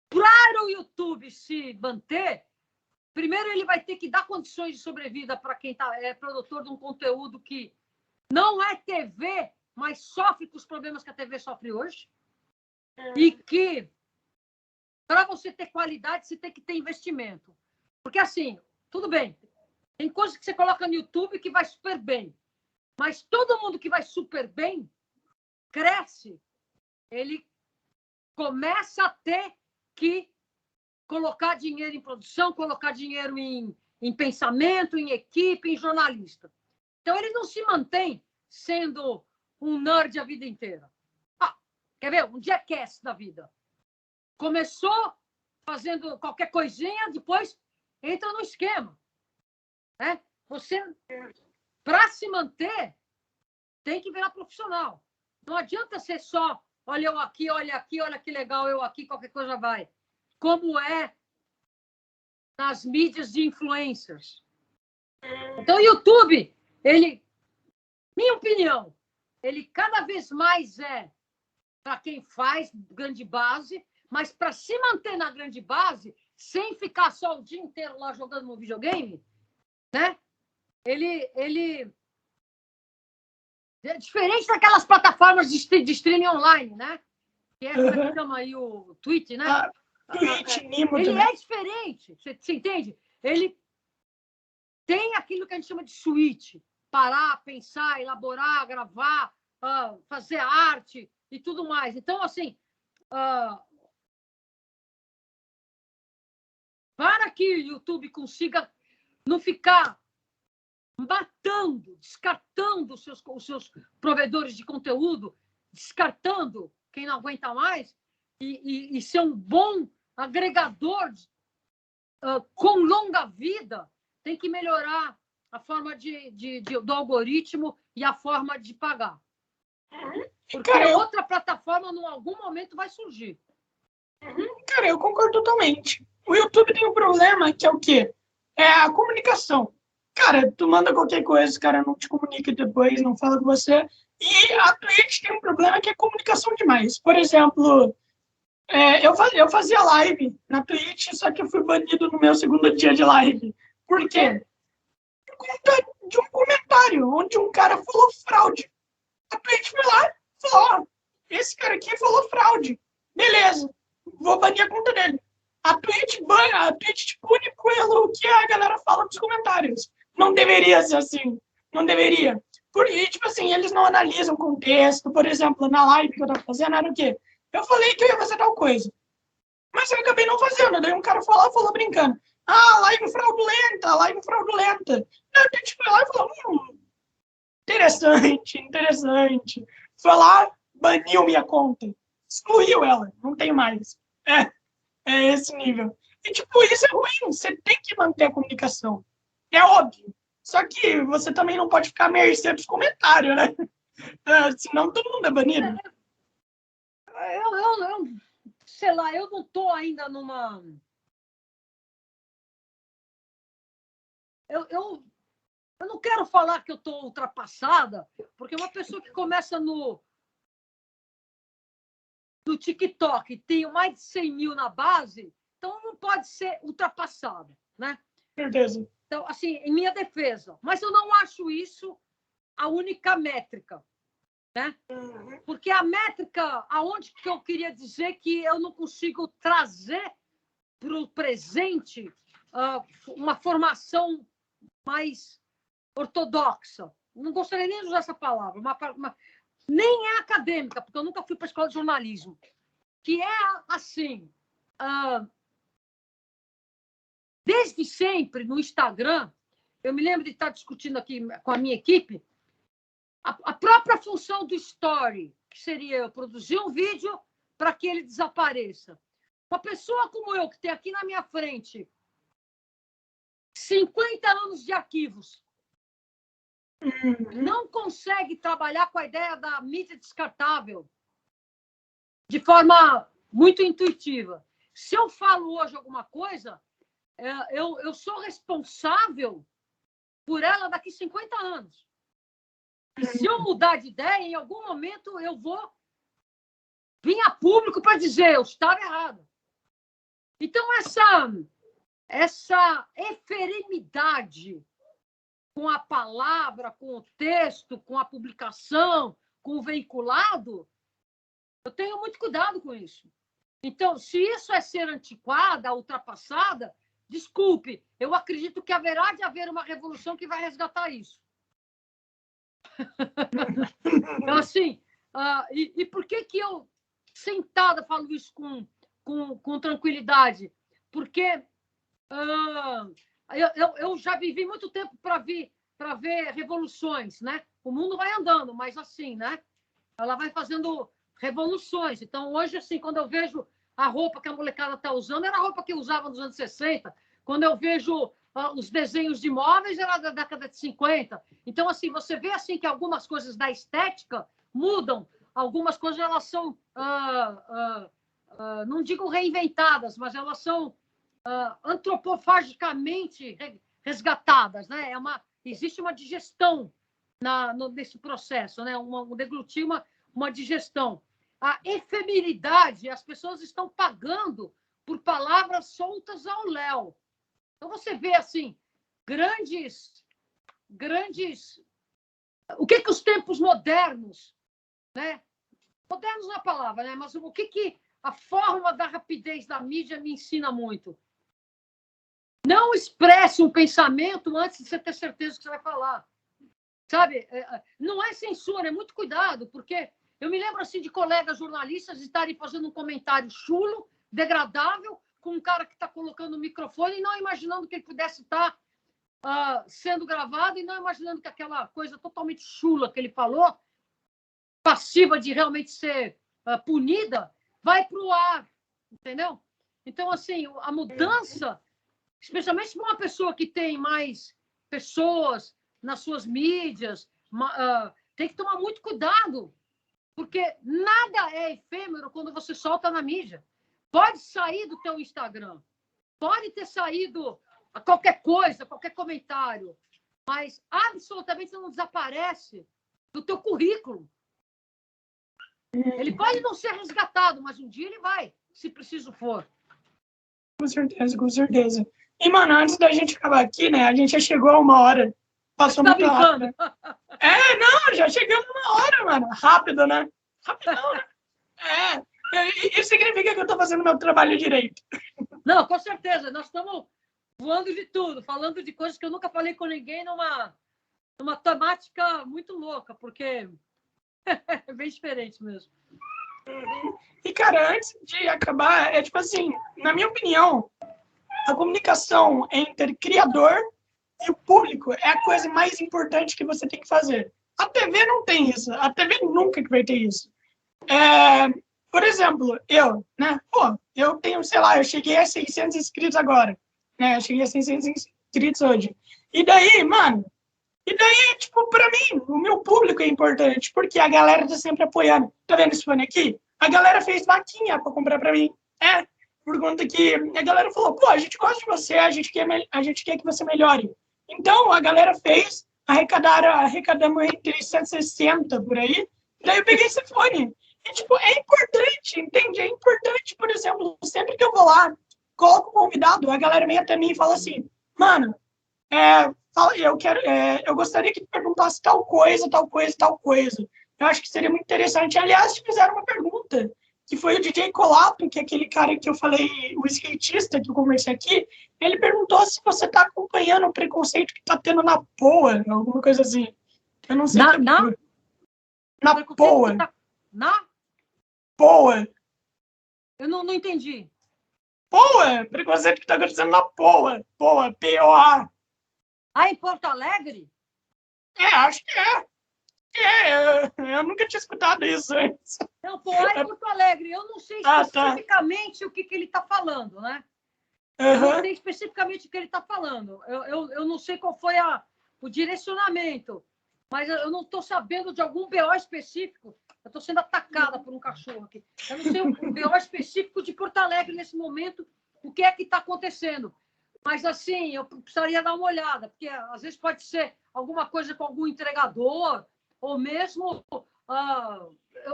Para o YouTube se manter, primeiro ele vai ter que dar condições de sobrevida para quem é produtor de um conteúdo que não é TV, mas sofre com os problemas que a TV sofre hoje. E que, para você ter qualidade, você tem que ter investimento. Porque, assim, tudo bem, tem coisas que você coloca no YouTube que vai super bem, mas todo mundo que vai super bem cresce, ele começa a ter que colocar dinheiro em produção, colocar dinheiro em pensamento, em equipe, em jornalista. Então, ele não se mantém sendo um nerd a vida inteira. Quer ver? Um jackass da vida. Começou fazendo qualquer coisinha, depois entra no esquema. Né? Você, para se manter, tem que virar profissional. Não adianta ser só, olha eu aqui, olha que legal, eu aqui, qualquer coisa vai. Como é nas mídias de influencers. Então, o YouTube, minha opinião, ele cada vez mais para quem faz grande base, mas para se manter na grande base, sem ficar só o dia inteiro lá jogando no videogame, né? Ele é diferente daquelas plataformas de streaming online, né? Que é como é que chama aí o Twitch, né? Twitch, Nimo ele também. é diferente, você entende? Ele tem aquilo que a gente chama de switch, parar, pensar, elaborar, gravar, fazer arte e tudo mais. Então, assim, para que o YouTube consiga não ficar matando, descartando os seus provedores de conteúdo, descartando quem não aguenta mais e ser um bom agregador com longa vida, tem que melhorar a forma do algoritmo e a forma de pagar. Porque outra plataforma, em algum momento, vai surgir. Cara, eu concordo totalmente. O YouTube tem um problema que é o quê? É a comunicação. Cara, tu manda qualquer coisa, o cara não te comunica depois, não fala com você. E a Twitch tem um problema que é comunicação demais. Por exemplo, eu fazia live na Twitch, só que eu fui banido no meu segundo dia de live. Por quê? Por conta de um comentário, onde um cara falou fraude. A Twitch foi lá e falou, esse cara aqui falou fraude. Beleza, vou banir a conta dele. A Twitch te pune pelo que a galera fala nos comentários. Não deveria ser assim. Não deveria. Porque, tipo assim, eles não analisam o contexto. Por exemplo, na live que eu tava fazendo, era o quê? Eu falei que eu ia fazer tal coisa. Mas eu acabei não fazendo. Daí um cara falou brincando. Live fraudulenta, live fraudulenta. A Twitch foi lá e falou, interessante. Foi lá, baniu minha conta. Excluiu ela. Não tem mais. É esse nível. E, tipo, isso é ruim. Você tem que manter a comunicação. É óbvio. Só que você também não pode ficar à mercê dos comentários, né? Senão todo mundo é banido. Eu sei lá, eu não estou ainda numa... Eu não quero falar que eu estou ultrapassada, porque uma pessoa que começa no TikTok tem mais de 100 mil na base, então não pode ser ultrapassada, né? Certeza. Então, assim, em minha defesa. Mas eu não acho isso a única métrica, né? Porque a métrica, aonde que eu queria dizer que eu não consigo trazer para o presente uma formação mais ortodoxa. Não gostaria nem de usar essa palavra, nem é acadêmica, porque eu nunca fui para a escola de jornalismo. Que é assim, desde sempre no Instagram, eu me lembro de estar discutindo aqui com a minha equipe, a própria função do story, que seria eu produzir um vídeo para que ele desapareça. Uma pessoa como eu, que tem aqui na minha frente 50 anos de arquivos, não consegue trabalhar com a ideia da mídia descartável de forma muito intuitiva. Se eu falo hoje alguma coisa, eu sou responsável por ela daqui 50 anos. E se eu mudar de ideia, em algum momento eu vou vir a público para dizer eu estava errado. Então, essa eferimidade com a palavra, com o texto, com a publicação, com o veiculado, eu tenho muito cuidado com isso. Então, se isso é ser antiquada, ultrapassada, desculpe, eu acredito que haverá de haver uma revolução que vai resgatar isso. Então, assim, e por que eu, sentada, falo isso com tranquilidade? Porque eu já vivi muito tempo para ver revoluções, né? O mundo vai andando, mas assim, né? ela vai fazendo revoluções. Então, hoje, assim, quando eu vejo a roupa que a molecada está usando, era a roupa que eu usava nos anos 60. Quando eu vejo os desenhos de móveis, era da década de 50. Então, assim, você vê assim que algumas coisas da estética mudam. Algumas coisas, elas são, não digo reinventadas, mas elas são antropofagicamente resgatadas, né? Existe uma digestão nesse processo, né? Deglutir, uma digestão. A efemeridade, as pessoas estão pagando por palavras soltas ao léu. Então, você vê, assim, grandes... O que os tempos modernos, né? Modernos não é a palavra, né? Mas o que a forma da rapidez da mídia me ensina muito? Não expresse um pensamento antes de você ter certeza que você vai falar. Sabe? Não é censura, é muito cuidado, porque eu me lembro assim de colegas jornalistas estarem fazendo um comentário chulo, degradável, com um cara que está colocando o microfone e não imaginando que ele pudesse estar sendo gravado e não imaginando que aquela coisa totalmente chula que ele falou, passiva de realmente ser punida, vai para o ar, entendeu? Então, assim, a mudança, especialmente para uma pessoa que tem mais pessoas nas suas mídias, tem que tomar muito cuidado, porque nada é efêmero quando você solta na mídia. Pode sair do teu Instagram, pode ter saído qualquer coisa, qualquer comentário, mas absolutamente não desaparece do teu currículo. Ele pode não ser resgatado, mas um dia ele vai, se preciso for. Com certeza, com certeza. E, mano, antes da gente acabar aqui, né, a gente já chegou a 1 hora. Passou muito rápido. Não, já chegamos 1 hora, mano. Rápido, né? Rapidão, né? Isso significa que eu tô fazendo meu trabalho direito. Não, com certeza. Nós estamos voando de tudo, falando de coisas que eu nunca falei com ninguém numa temática muito louca, porque é bem diferente mesmo. E, cara, antes de acabar, tipo assim, na minha opinião, a comunicação entre criador e o público é a coisa mais importante que você tem que fazer. A TV não tem isso. A TV nunca vai ter isso. Por exemplo, eu, né? Eu tenho, sei lá, eu cheguei a 600 inscritos agora. Né? Eu cheguei a 600 inscritos hoje. E daí, mano, tipo, pra mim, o meu público é importante, porque a galera tá sempre apoiando. Tá vendo esse fone aqui? A galera fez vaquinha pra comprar pra mim. Por conta que a galera falou, pô, a gente gosta de você, a gente quer que você melhore. Então, a galera fez, arrecadamos entre 160 por aí, daí eu peguei esse fone. E, tipo, é importante, entende? É importante, por exemplo, sempre que eu vou lá, coloco um convidado, a galera vem até mim e fala assim, mano, eu gostaria que tu perguntasse tal coisa, tal coisa, tal coisa. Eu acho que seria muito interessante. Aliás, te fizeram uma pergunta, que foi o DJ Colato, que é aquele cara que eu falei, o skatista que eu conversei aqui, ele perguntou se você está acompanhando o preconceito que está tendo na POA, alguma coisa assim. Eu não sei. Na POA. Na? POA. Eu não entendi. POA, preconceito que está acontecendo na POA. POA, P-O-A. Em Porto Alegre? Acho que é. Eu nunca tinha escutado isso antes. Não, em Porto Alegre. Eu não sei especificamente o que ele está falando, né? Eu não sei especificamente o que ele está falando. Eu não sei qual foi o direcionamento, mas eu não estou sabendo de algum BO específico. Eu estou sendo atacada por um cachorro aqui. Eu não sei o BO específico de Porto Alegre nesse momento, o que é que está acontecendo. Mas, assim, eu precisaria dar uma olhada, porque às vezes pode ser alguma coisa com algum entregador, ou mesmo...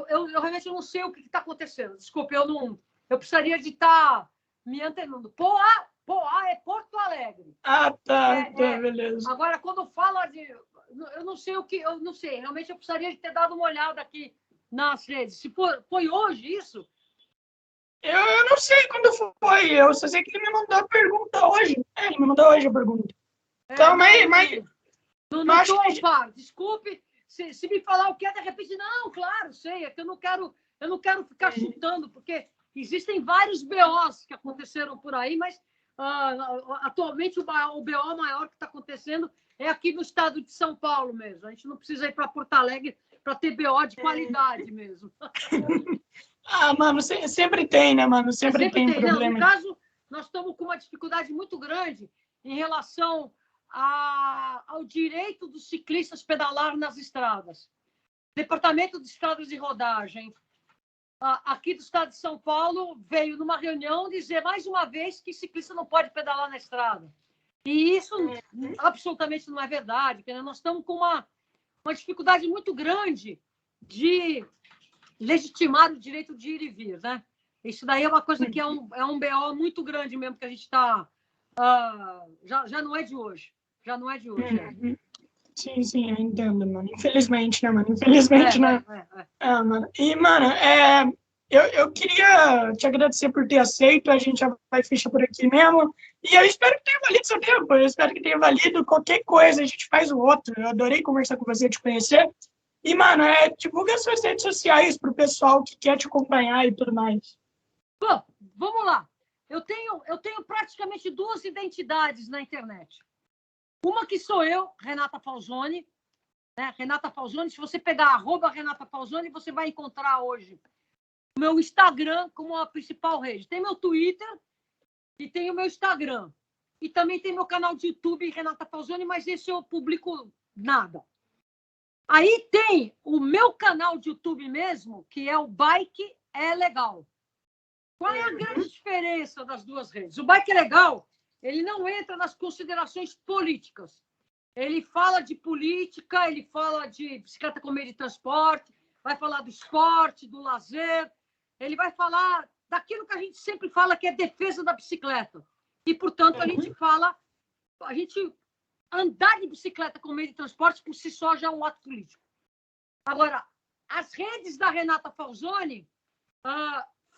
eu realmente não sei o que está acontecendo. Desculpe, eu precisaria de estar me antenando. Poá é Porto Alegre. Beleza. Agora, quando fala de... Eu não sei o que... Eu não sei. Realmente, eu precisaria de ter dado uma olhada aqui nas redes. Se foi hoje isso... Eu não sei quando foi. Eu só sei que ele me mandou a pergunta hoje. Ele me mandou hoje a pergunta. Então, mas... Não estou ao par. Desculpe se me falar o que é, de repente... Não, claro, sei. É que eu não quero ficar chutando, porque existem vários BOs que aconteceram por aí, mas atualmente o BO maior que está acontecendo é aqui no estado de São Paulo mesmo. A gente não precisa ir para Porto Alegre para ter BO de qualidade mesmo. Ah, mano, sempre tem, né, mano? Sempre tem Não, problema. no caso, nós estamos com uma dificuldade muito grande em relação ao direito dos ciclistas pedalar nas estradas. Departamento de Estradas de Rodagem, aqui do estado de São Paulo, veio numa reunião dizer mais uma vez que ciclista não pode pedalar na estrada. E isso absolutamente não é verdade, porque nós estamos com uma dificuldade muito grande de legitimar o direito de ir e vir, né? Isso daí é uma coisa que é um BO muito grande mesmo, que a gente está... já não é de hoje. Já não é de hoje. Sim, eu entendo, mano. Infelizmente, né, mano? Infelizmente, né? Mano. E, mano, eu queria te agradecer por ter aceito. A gente já vai fechar por aqui mesmo. E eu espero que tenha valido seu tempo. Eu espero que tenha valido qualquer coisa. A gente faz o outro. Eu adorei conversar com você, te conhecer. E, mano, divulga suas redes sociais pro pessoal que quer te acompanhar e tudo mais. Bom, vamos lá. Eu tenho praticamente 2 identidades na internet. Uma que sou eu, Renata Falzoni. Né? Renata Falzoni, se você pegar @Renata Falzoni, você vai encontrar hoje o meu Instagram como a principal rede. Tem meu Twitter e tem o meu Instagram. E também tem meu canal de YouTube, Renata Falzoni, mas esse eu publico nada. Aí tem o meu canal de YouTube mesmo, que é o Bike é Legal. Qual é a grande diferença das 2 redes? O Bike é Legal, ele não entra nas considerações políticas. Ele fala de política, ele fala de bicicleta como meio de transporte, vai falar do esporte, do lazer, ele vai falar daquilo que a gente sempre fala, que é defesa da bicicleta. E, portanto, a gente andar de bicicleta como meio de transporte por si só já é um ato político. Agora, as redes da Renata Falzoni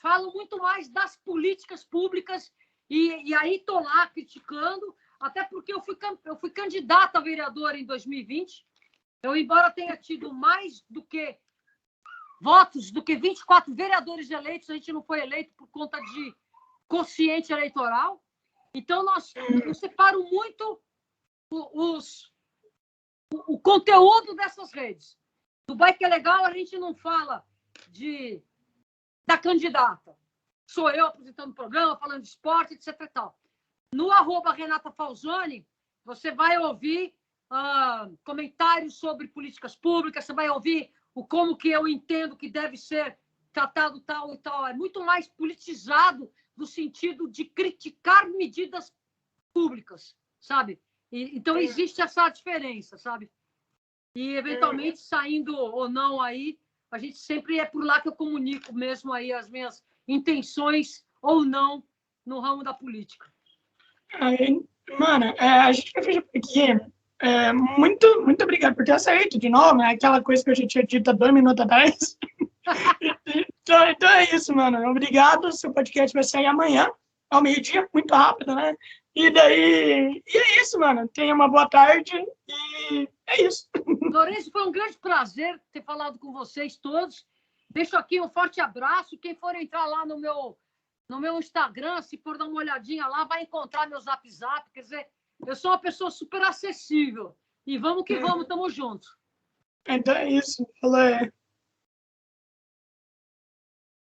falam muito mais das políticas públicas e aí estou lá criticando, até porque eu fui candidata a vereadora em 2020. Eu, embora tenha tido mais do que votos do que 24 vereadores eleitos, a gente não foi eleito por conta de quociente eleitoral. Então, eu separo muito o conteúdo dessas redes. No Bike é Legal, a gente não fala da candidata. Sou eu apresentando o programa, falando de esporte, etc. E tal. No @Renata Falzoni, você vai ouvir comentários sobre políticas públicas, você vai ouvir como que eu entendo que deve ser tratado tal e tal. É muito mais politizado no sentido de criticar medidas públicas, sabe? Então, existe essa diferença, sabe? E, eventualmente, saindo ou não aí, a gente sempre é por lá que eu comunico mesmo aí as minhas intenções ou não no ramo da política. Mano, a gente vai fechar por aqui. Muito obrigado por ter aceito de novo, né? Aquela coisa que eu já tinha dito há 2 minutos atrás. Então é isso, mano. Obrigado. Seu podcast vai sair amanhã, ao meio-dia, muito rápido, né? E é isso, mano. Tenha uma boa tarde e é isso. Lourenço, foi um grande prazer ter falado com vocês todos. Deixo aqui um forte abraço. Quem for entrar lá no meu Instagram, se for dar uma olhadinha lá, vai encontrar meu Zap. Quer dizer, eu sou uma pessoa super acessível. E vamos que vamos, tamo junto. Então é isso. Falou.